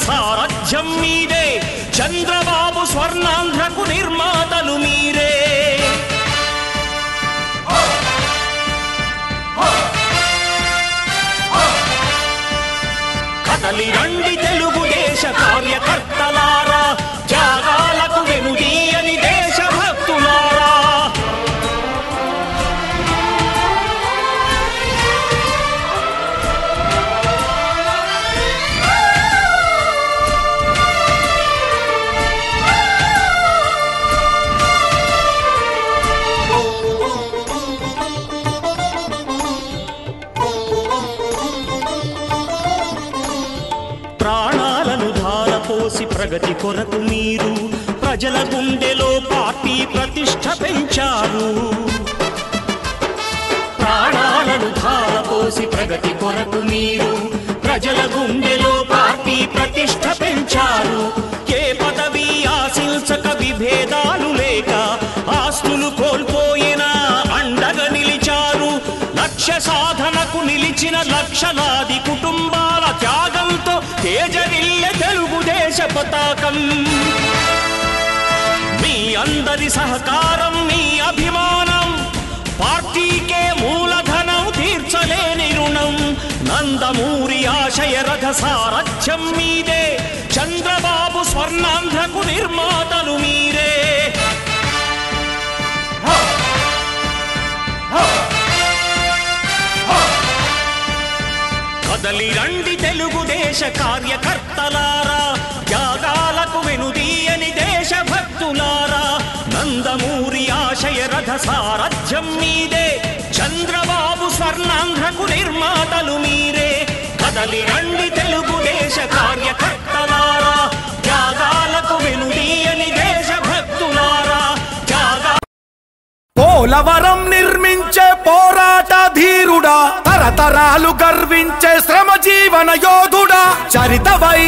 సారథ్యం మీదే చంద్రబాబు స్వర్ణాంధ్రకు నిర్మాతలు మీరే కదలి రండి తెలుగుదేశ కార్యకర్తలారా త్యాగాలకు వెనుదీయని దేశభక్తులారా ప్రాణాలను ధారపోసి ప్రగతి కొరకు మీరు ప్రజల గుండెలో పార్టీ ప్రతిష్ఠ పెంచారు ప్రాణాలను ధారపోసి ప్రగతి కొరకు మీరు ప్రజల గుండెలో పార్టీ ప్రతిష్ఠ పెంచారు ఏ పదవి ఆశించక విభేదాలు లేక ఆస్తులు కోల్పోయినా అండగా నిలిచారు లక్ష్య సాధనకు నిలిచిన లక్షలాది కుటుంబాల త్యాగంతో తేజరిల్లె తెలుగుదేశ పతాకం మీ అందరి సహకారం మీ అభిమానం పార్టీకే మూలధనం తీర్చలేని రుణం నందమూరి ఆశయ రథ సారథ్యం మీదే చంద్రబాబు స్వర్ణాంధ్రకు నిర్మాతలు మీరే కదలి రండి తెలుగుదేశ కార్యకర్తలారా త్యాగాలకు వెనుదీయని దేశభక్తులారా నందమూరి ఆశయ రథ సారథ్యం మీదే చంద్రబాబు స్వర్ణాంధ్రకు నిర్మాతలు మీరే కదలి రండి తెలుగుదేశ కార్యకర్తలారా త్యాగాలకు వెనుదీయని దేశభక్తులారా పోలవరం నిర్మించే పోరాట ధీరుడా తరతరాలు గర్వించే శ్రమ జీవన యోధుడా చరితవై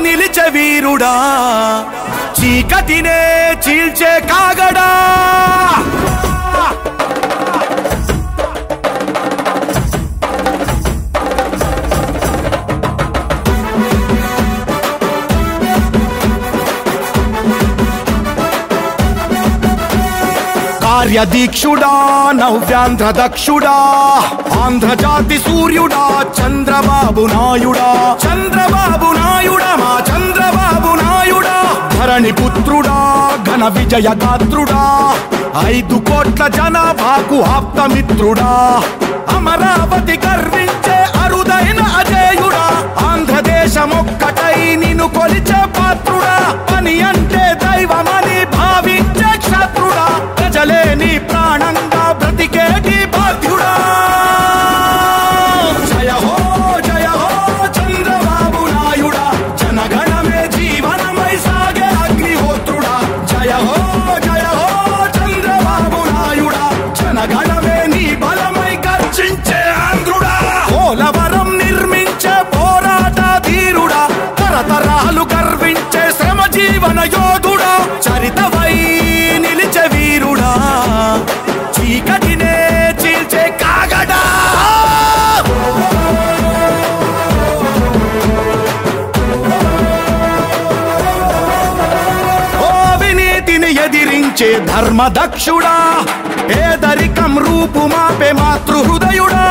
నిలిచే వీరుడా చీకటినే చీల్చే కాగడా కార్యదీక్షుడా నవ్యాంధ్ర దక్షుడా ఆంధ్రజాతి సూర్యుడా చంద్రబాబు నాయుడా చంద్రబాబు నాయుడా మా చంద్రబాబు నాయుడా ధరణి పుత్రుడా ఘన విజయ గాత్రుడా 5 కోట్ల జనాభాకు ఆప్తమిత్రుడా అమరావతి గర్వించే అరుదైన అజేయుడా ఆంధ్రదేశమొక్కటై నిన్ను కొలిచే పాత్రుడా పని అంటే దైవమని భావించే క్షత్రుడా ప్రజలే నీ ప్రాణంగా బ్రతికేటి బాధ్యుడా జయ హో చంద్రబాబు నాయుడా జనగణమే జీవనమై సాగే అగ్నిహోత్రుడా జయ హో చంద్రబాబు నాయుడా జనగణమే నీ బలమై గర్జించే ఆంధ్రుడా పోలవరం నిర్మించే పోరాట ధీరుడా తరతరాలు గర్వించే శ్రమ జీవన యోధుడా చరితవై నిలిచే వీరుడా చీకటినే చీల్చే కాగడా ఓ వినీతిని ఎదిరించే ధర్మదక్షుడా పేదరికం రూపు మాపే మాతృహృదయుడా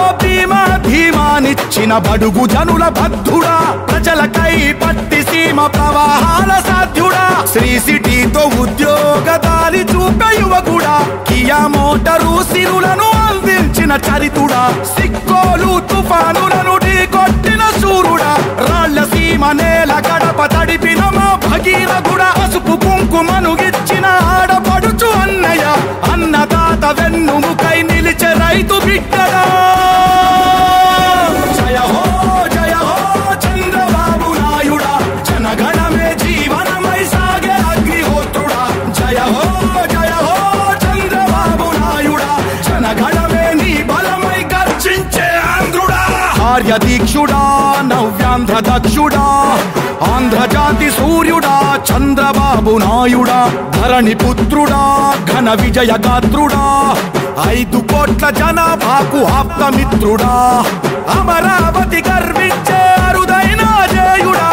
ఓ భీమా ధీమానిచ్చిన బడుగు జనుల బద్ధుడా ప్రజలకై పట్టి సీమ ప్రవాహాల సాధ్యుడా శ్రీ సిటీతో ఉద్యోగ దారి చూపే యువకుడా కియా మోటారు సిరులను అందించిన చరితుడా సిక్కోలు తుఫానులను ఢీకొట్టిన శూరుడా రాళ్ల సీమ నేల గడప తడిపిన మా భగీరథుడా పసుపు కుంకుమను ఇచ్చిన ఆడపడుచు అన్నయ్య అన్నదాత వెన్నుముకై నిలిచే రైతు బిడ్డడా జయ హో చంద్రబాబు నాయుడా జనగణమే జీవనమై సాగే అగ్నిహోత్రుడా జయ హో చంద్రబాబు నాయుడా జనగణమే నీ బలమై గర్జించే ఆంధ్రుడా కార్యదీక్షుడా నవ్యాంధ్ర దక్షుడా ఆంధ్రజాతి సూర్యుడా చంద్రబాబు నాయుడా ధరణి పుత్రుడా ఘన విజయ గాత్రుడా 5 కోట్ల జనాభాకు ఆప్తమిత్రుడా అమరావతి గర్వించే అరుదైన అజేయుడా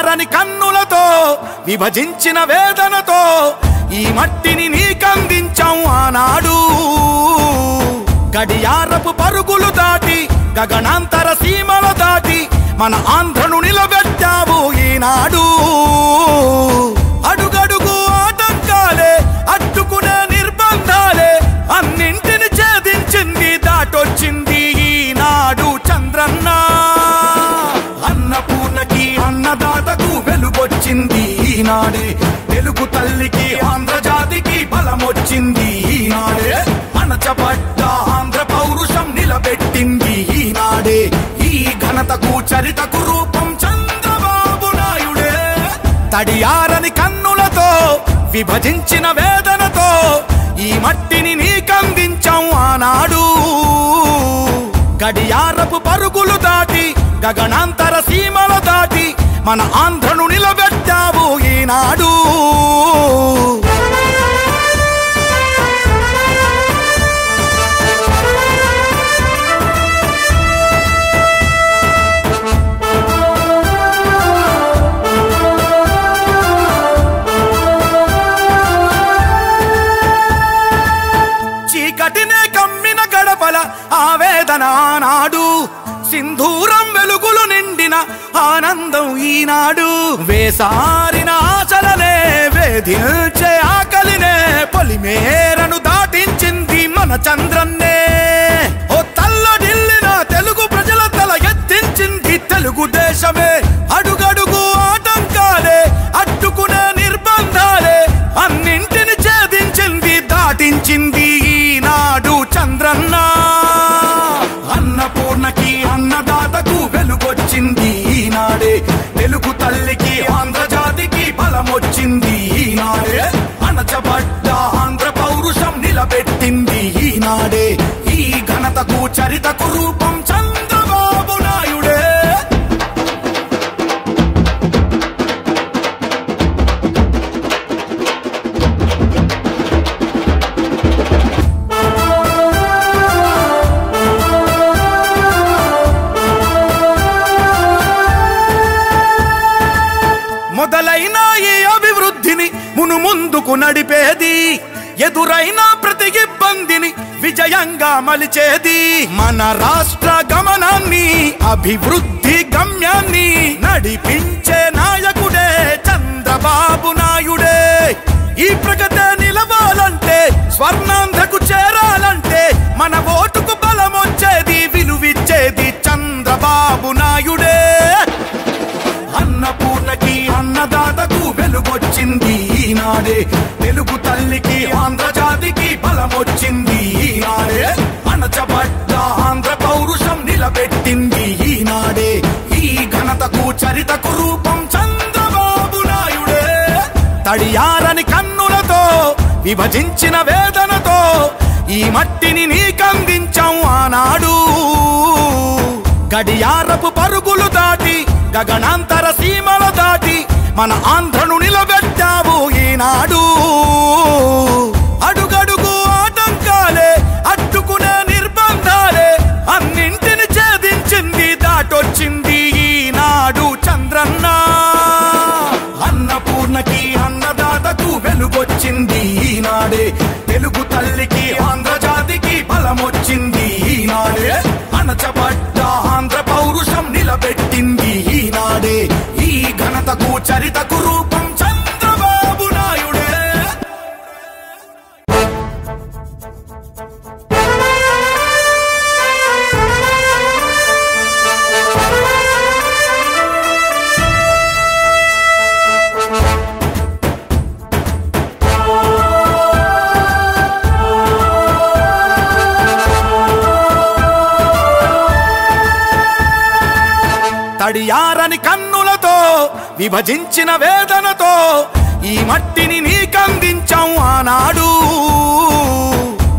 తడియారని కన్నులతో విభజించిన వేదనతో ఈ మట్టిని నీకందించాం ఆనాడు. గడియారపు పరుగులు దాటి గగనాంతర సీమల దాటి మన ఆంధ్రను నిలబెట్టావు ఈనాడు. అడుగడుగు ఆటంకాలే అడ్డుకునే నిర్బంధాలే అన్నింటిని ఛేదించింది దాటొచ్చింది ఈనాడు చంద్రన్న. అన్నపూర్ణకి అన్నదాతకు వెలుగొచ్చింది ఈనాడే. తెలుగు తల్లికి ఆంధ్రజాతికి బలమొచ్చింది ఈనాడే. అణచబడ్డ ఆంధ్ర పౌరుషం నిలబెట్టింది ఈనాడే. ఈ ఘనతకు చరితకు రూపం చంద్రబాబు నాయుడే. తడియారని కన్నులతో విభజించిన వేదనతో ఈ మట్టిని నీకందించాం ఆనాడు. గడియారపు పరుగులు దాటి గగనాంతర సీమల దాటి మన ఆంధ్రను నిలబెట్టావు ఈనాడు. చీకటినే కమ్మిన గడపల ఆవేదన ఆనాడు. సింధూరం వెలుగులు నిండిన ఆనందం ఈనాడు. వేసారిన ఆశలనే వేధించే ఆకలినే పొలిమేరను దాటించింది మన చంద్రన్నే. ఓ తల్లడిల్లిన తెలుగు ప్రజల తల ఎత్తించింది తెలుగుదేశమే. అడుగడుగు ఆటంకాలే అడ్డుకునే నిర్బంధాలే అన్నింటిని ఛేదించింది దాటించింది ఈనాడు చంద్రన్న. అన్నపూర్ణకి అన్నదాతకు వెలుగొచ్చింది ఈనాడే. తెలుగు తల్లికి ఆంధ్రజాతికి బలమొచ్చింది ఈనాడే. అణచబడ్డ ఆంధ్ర పౌరుషం నిలబెట్టింది ఈనాడే. ఈ ఘనతకు చరితకు రూపం చంద్రబాబు నాయుడే. మొదలైన ఈ అభివృద్ధిని మునుముందుకు నడిపేది. ఎదురైన ప్రతి ఇబ్బందిని విజయంగా మలిచేది. మన రాష్ట్ర గమనాన్ని అభివృద్ధి గమ్యాన్ని నడిపించే నాయకుడే చంద్రబాబు నాయుడే. ఈ ప్రగతి నిలవాలంటే స్వర్ణాంధ్రకు చేరాలంటే మన ఓటుకు బలమొచ్చేది విలువిచ్చేది చంద్రబాబు నాయుడే. అన్నపూర్ణకి అన్నదాతకు వెలుగొచ్చింది ఈనాడే. తెలుగు తల్లికి ఆంధ్రజాతికి బలమొచ్చింది ఈనాడే. అణచబడ్డ ఆంధ్ర పౌరుషం నిలబెట్టింది ఈనాడే. ఈ ఘనతకు చరితకు రూపం చంద్రబాబు నాయుడే. తడియారని కన్నులతో విభజించిన వేదనతో ఈ మట్టిని నీకందించాం ఆనాడు. గడియారపు పరుగులు దాటి గగనాంతర సీమల దాటి మన ఆంధ్రను నిలబెట్టావు ఈనాడు. అడుగడుగు ఆటంకాలే అడ్డుకునే నిర్బంధాలే అన్నింటిని ఛేదించింది దాటొచ్చింది ఈనాడు చంద్రన్న. అన్నపూర్ణకి అన్నదాతకు వెలుగొచ్చింది ఈనాడే. తెలుగు తల్లికి ఆంధ్రజాతికి బలమొచ్చింది ఈనాడే. అణచబడ్డ ఆంధ్ర పౌరుషం నిలబెట్టింది ఈనాడే. ఈ ఘనతకు చరితకు రూపం చంద్రబాబు నాయుడే. తడియారని కన్నులతో విభజించిన వేదనతో ఈ మట్టిని నీకందించాం ఆనాడు.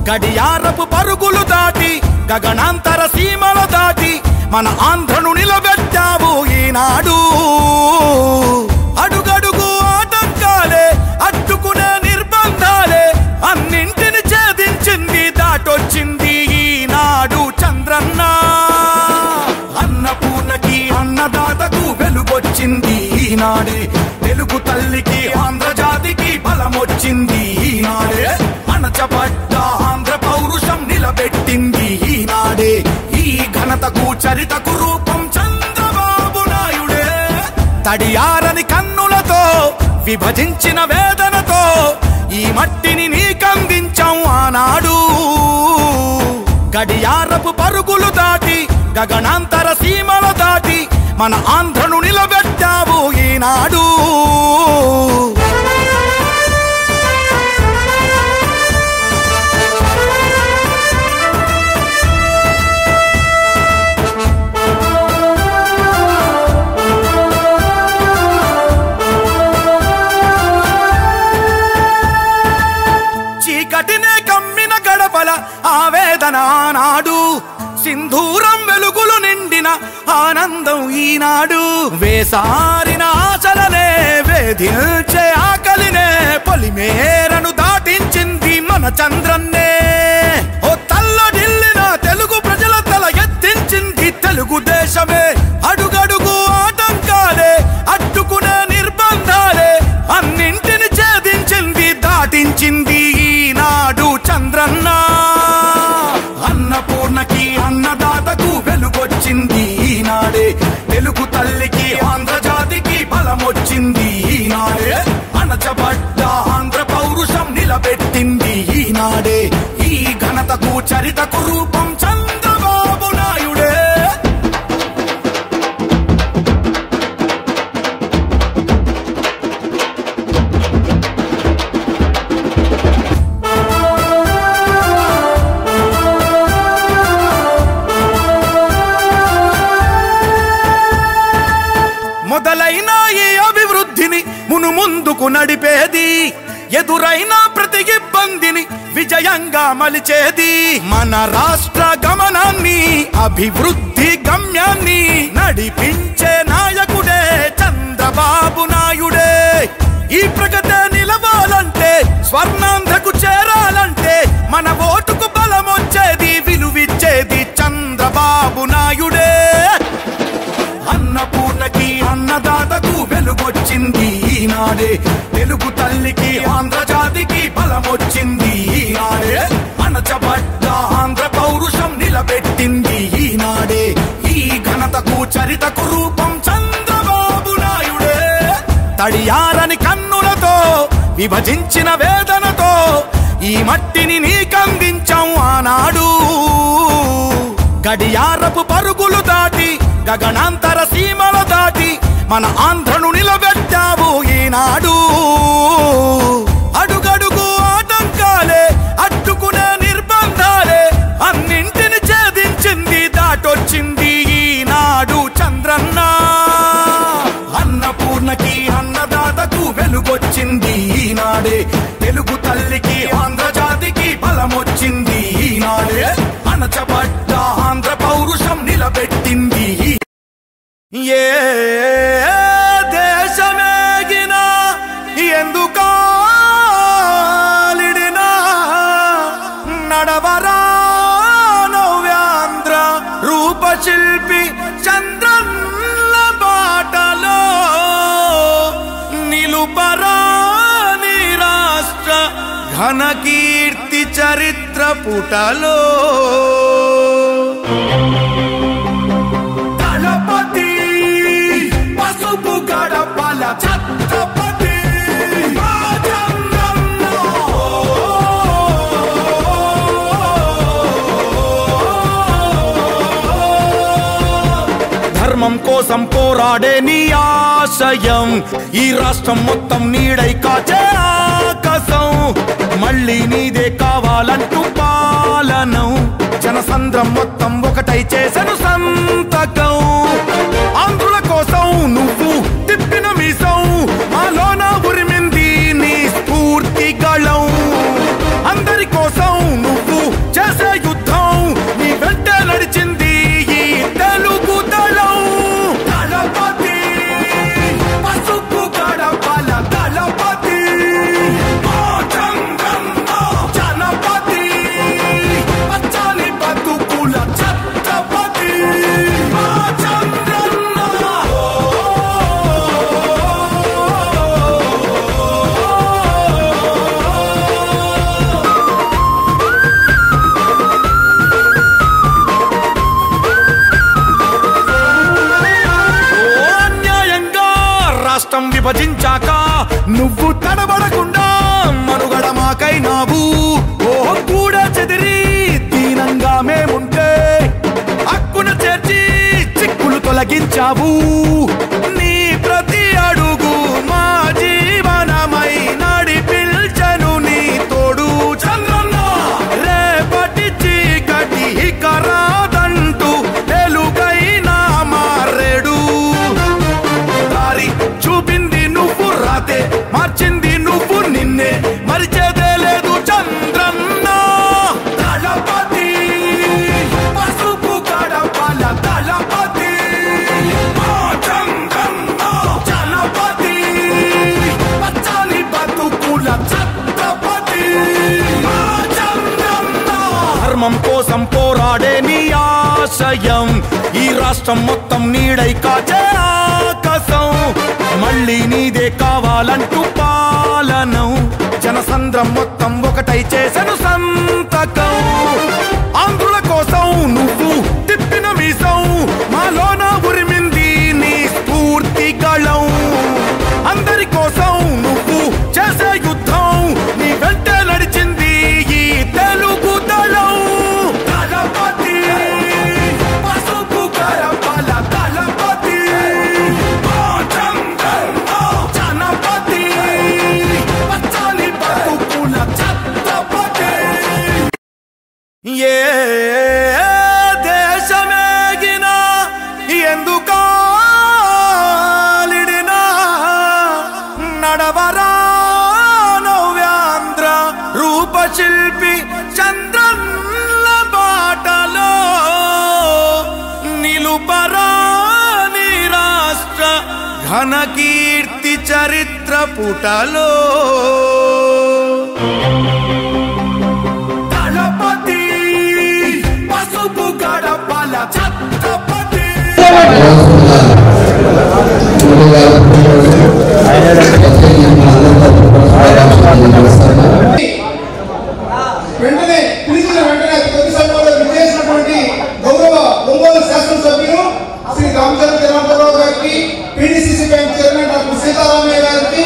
గడియారపు పరుగులు దాటి గగనాంతర సీమల దాటి మన ఆంధ్రను నిలబెట్టావు ఈనాడు. అడుగడుగు ఆటంకాలే అడ్డుకునే నిర్బంధాలే అన్నింటిని ఛేదించింది దాటొచ్చింది ఈనాడు చంద్రన్న. అన్నపూర్ణకి అన్నదాతకు వెలుగొచ్చింది ఈనాడే. చరితకు రూపం చంద్రబాబు నాయుడే. తడియారని కన్నులతో విభజించిన వేదనతో ఈ మట్టిని నీకందించాం ఆనాడు. గడియారపు పరుగులు దాటి గగనాంతర సీమల దాటి మన ఆంధ్రను నిలబెట్టావు ఈనాడు. చీకటినే కమ్మిన గడపల ఆవేదన ఆనాడు. సింధూరం వెలుగులు నిండిన ఆనందం ఈనాడు. వేసారిన ఆశలనే వేధించే ఆకలినే పొలిమేరను దాటించింది మన చంద్రన్నే. ఓ తల్లడిల్లిన తెలుగు ప్రజల తల ఎత్తించింది తెలుగుదేశమే. అడుగడుగు ఆటంకాలే అడ్డుకునే నిర్బంధాలే అన్నింటిని ఛేదించింది దాటించింది ఈనాడు చంద్రన్న. అన్నపూర్ణకి అన్నదాతకు వెలుగొచ్చింది ఈనాడే. తెలుగు తల్లికి ఆంధ్రజాతికి బలమొచ్చింది ఈనాడే. అణచబడ్డ ఆంధ్ర పౌరుషం నిలబెట్టింది ఈనాడే. ఈ ఘనతకు చరితకు రూపం చంద్రబాబు నాయుడే. మొదలైన ఈ అభివృద్ధిని ముందుకు నడిపేది. ఎదురైన ప్రతి ఇబ్బందిని విజయంగా మలిచేది. మన రాష్ట్ర గమనాన్ని అభివృద్ధి గమ్యాన్ని నడిపించే నాయకుడే చంద్రబాబు నాయుడే. ఈ ప్రగతే నిలవాలంటే స్వర్ణాంధ్రకు చేరాలంటే మన ఓటుకు బలమొచ్చేది విలువిచ్చేది చంద్రబాబు నాయుడే. అన్నపూర్ణకి అన్నదాతకు వెలుగొచ్చింది ఈనాడే. తెలుగు తల్లికి ఆంధ్రజాతికి బలమొచ్చింది ఈనాడే. అణచబడ్డ ఆంధ్ర పౌరుషం నిలబెట్టింది ఈనాడే. ఈ ఘనతకు చరితకు రూపం చంద్రబాబు నాయుడే. తడియారని కన్నులతో విభజించిన వేదనతో ఈ మట్టిని నీకందించాం ఆనాడు. గడియారపు పరుగులు దాటి గగనాంతర సీమల దాటి మన ఆంధ్రను నిలబెట్టావు ఈనాడు. అడుగడుగు ఆటంకాలే అడ్డుకునే నిర్బంధాలే అన్నింటిని ఛేదించింది దాటొచ్చింది ఈనాడు చంద్రన్న. అన్నపూర్ణకి అన్నదాతకు వెలుగొచ్చింది ఈనాడే. తెలుగు తల్లికి ఆంధ్రజాతికి బలమొచ్చింది ఈనాడే. అణచబడ్డ ఆంధ్ర పౌరుషం నిలబెట్టింది. ఏ దేశమేగినా ఎందుకాలిడినా నడవరా నవ్యాంధ్ర రూపశిల్పి చంద్రన్న బాటలో నిలుపరా నీ రాష్ట్ర ఘనకీర్తి చరిత్ర పుటలో. దళపతి పసుపు గడపల ఛత్రపతి ధర్మం కోసం పోరాడే నీ ఆశయం ఈ రాష్ట్రం మొత్తం నీడై కాచే ఆకాశం. మళ్ళీ నీదే కావాలంటూ పాలనం జనసంద్రం మొత్తం ఒకటై చేసెను సంతకం. ఆంధ్రుల కోసం నువ్వు తిప్పిన మీసం మాలోన ఉరిమింది నీ స్ఫూర్తి గళం. అందరి కోసం నువ్వు చేసే యుద్ధం నీ వెంటే నడిచింది ఈ తెలుగు దళం. దళపతి పసుపు గడపల దళపతి జనపతి పచ్చని బతుకుల ఛత్రపతి తడబడకుండా మనుగడ మాకైనావు ఓ కూడా చెదిరి దీనంగా మేముంటే హక్కున చేర్చి చిక్కులు తొలగించావు నీ ప్రతి అడుగు మా జీవనమై నడిపిల్చెను నీ తోడు చంద్రన్న రేపటి చీకటి కరాదంటూ వెలుగైనా మారేడు దారి చూపింది నువ్వు రాతే మార్చింది నువ్వు నిన్నే మరిచేదే లేదు చంద్రన్న దళపతి పసుపు కడపల దళపతి చంద్రన్న జలపతి పచ్చని బతుకుల ఛత్రపతి చంద్రన్న ధర్మం కోసం పోరాడే నీ ఆశయం ఈ రాష్ట్రం మొత్తం నీడై కాచే ఆకాశం మళ్ళీ నీదే కావాలంటూ పాలనం జనసంద్రం మొత్తం ఒకటై చేసెను సంతకం ఆంధ్రుల కోసం నువ్వు తిప్పిన మీసం మాలోన ఉరిమింది నీ స్ఫూర్తి గళం అందరి కోసం నువ్వు చేసే యుద్ధం నీ వెంటే నడిచింది ఈ తెలుగు దళం దళపతి పసుపు కరపల దళపతి జనపతి పచ్చని బతుకుల ఛత్రపతి ఏ దేశమేగినా ఎందుకాలిడినా నడవరా నవ్యాంధ్ర రూపశిల్పి చంద్రన్న బాటలో నిలుపరా నీ రాష్ట్ర ఘన కీర్తి చరిత్ర పుటలో దళపతి పసుపు గడపల ఛత్రపతి వెంటనే పిలిచిన వెంటనే కొద్ది సమయంలో విజయించినటువంటి గౌరవ ఒంగోలు శాసనసభ్యులు శ్రీ రామచంద్ర జనార్దనరావు గారికి PDCC bank chairman doctor Seetharamaiah గారికి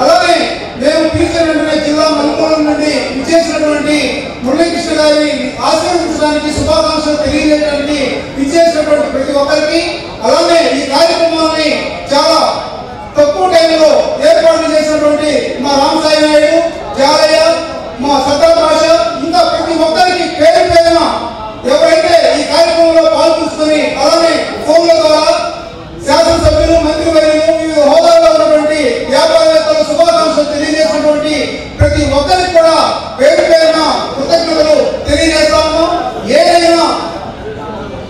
అలాగే మేము పిలిచిన వెంటనే జిల్లా మనుగోలు నుండి విజయించినటువంటి మురళీకృష్ణ గారిని ఆశీర్వదించడానికి శుభాకాంక్షలు తెలియజేయడానికి విజయించినటువంటి ప్రతి ఒక్కరికి అలాగే ఈ కార్యక్రమాన్ని చాలా తక్కువ టైంలో ఏర్పాటు చేసినటువంటి మా రామసాయి నాయుడు జాలయ్య మా సత్తార్ భాష ఇంకా ప్రతి ఒక్కరికి పేరు పేరున ఎవరైతే ఈ కార్యక్రమంలో పాల్గొంచుకొని అలానే ఫోన్ల ద్వారా శాసనసభ్యులు మంత్రివర్యులు వివిధ హోదాల్లో ఉన్నటువంటి వ్యాపారవేత్తలు శుభాకాంక్షలు తెలియజేసినటువంటి ప్రతి ఒక్కరికి కూడా పేరు పేరున కృతజ్ఞతలు తెలియజేస్తాము ఏదైనా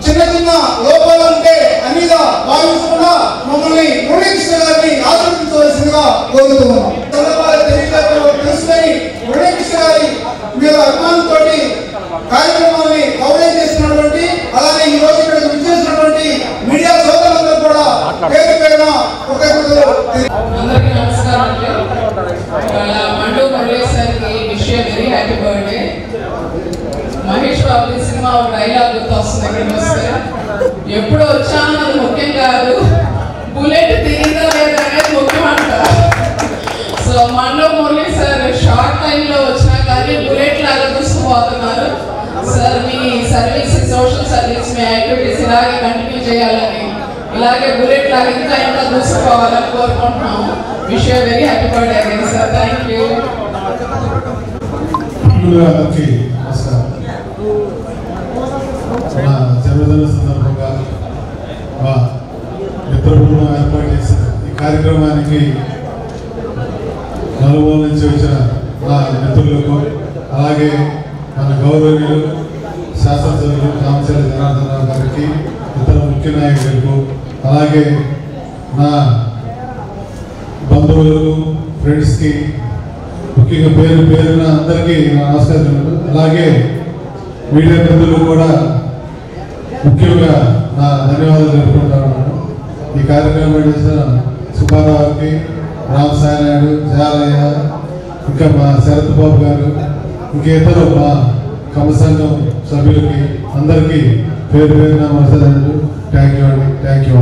చిన్న చిన్న లోపాలు ఉంటే అన్నిగా భావించకుండా మమ్మల్ని మురళీకృష్ణ గారిని ఆశీర్వదించవలసిందిగా కోరుతున్నాం తెలుసుకొని మురళీకృష్ణ గారి మీద అభిమానంతో కార్యక్రమాన్ని కవరేజ్ చేస్తున్నటువంటి అలాగే ఈ రోజు ఇక్కడ విచ్చేసినటువంటి మీడియా సోదరులందరూ కూడా పేరు పేరున కృతజ్ఞతలు. అందరికీ నమస్కారం. మండు మురళీ సార్కి wish very happy birthday. Mahesh Babu సినిమా ఒక డైలాగ్ గుర్తు వస్తుంది ఇక్కడికి వస్తే, ఎప్పుడు వచ్చాను అది ముఖ్యం కాదు, బుల్లెట్ తిరిగిందా లేదా అనేది ముఖ్యం అంటారు. సో మండు మురళీ సార్ షార్ట్ టైంలో వచ్చినా కానీ బుల్లెట్ లాగా దూసుకుపోతున్నారు. సార్ మీ సర్వీస్ సోషల్ సర్వీస్ మీ యాక్టివిటీస్ ఇలాగే కంటిన్యూ చేయాలని, ఇలాగే బుల్లెట్ లాగా ఇంకా ఇంకా దూసుకుపోవాలని కోరుకుంటున్నాము. Wish very happy birthday again sir. Thank you. మన జన్మదిన సందర్భంగా మా మిత్రబృందం ఏర్పాటు చేసిన ఈ కార్యక్రమానికి నలుమూల నుంచి వచ్చిన మా మిత్రులకు అలాగే మన గౌరవనీయులు శాసనసభ్యులు రామచంద్ర జనార్దనరావు గారికి ఇతర ముఖ్య నాయకులకు అలాగే నా బంధువులకు ఫ్రెండ్స్కి ముఖ్యంగా పేరు పేరున అందరికీ నా నమస్కారాలు. అలాగే మీడియా మిత్రులు కూడా ముఖ్యంగా నా ధన్యవాదాలు తెలుపుకుంటాను. ఈ కార్యక్రమం చేసిన సుబ్బారావుకి, రామసాయి నాయుడు, జాలయ్య, ఇంకా మా శరత్ బాబు గారు, ఇంకేతరు మా కమ సంఘం సభ్యులకి అందరికీ పేరు పేరున నమస్కారాలు. థ్యాంక్ యూ అండి. Thank you.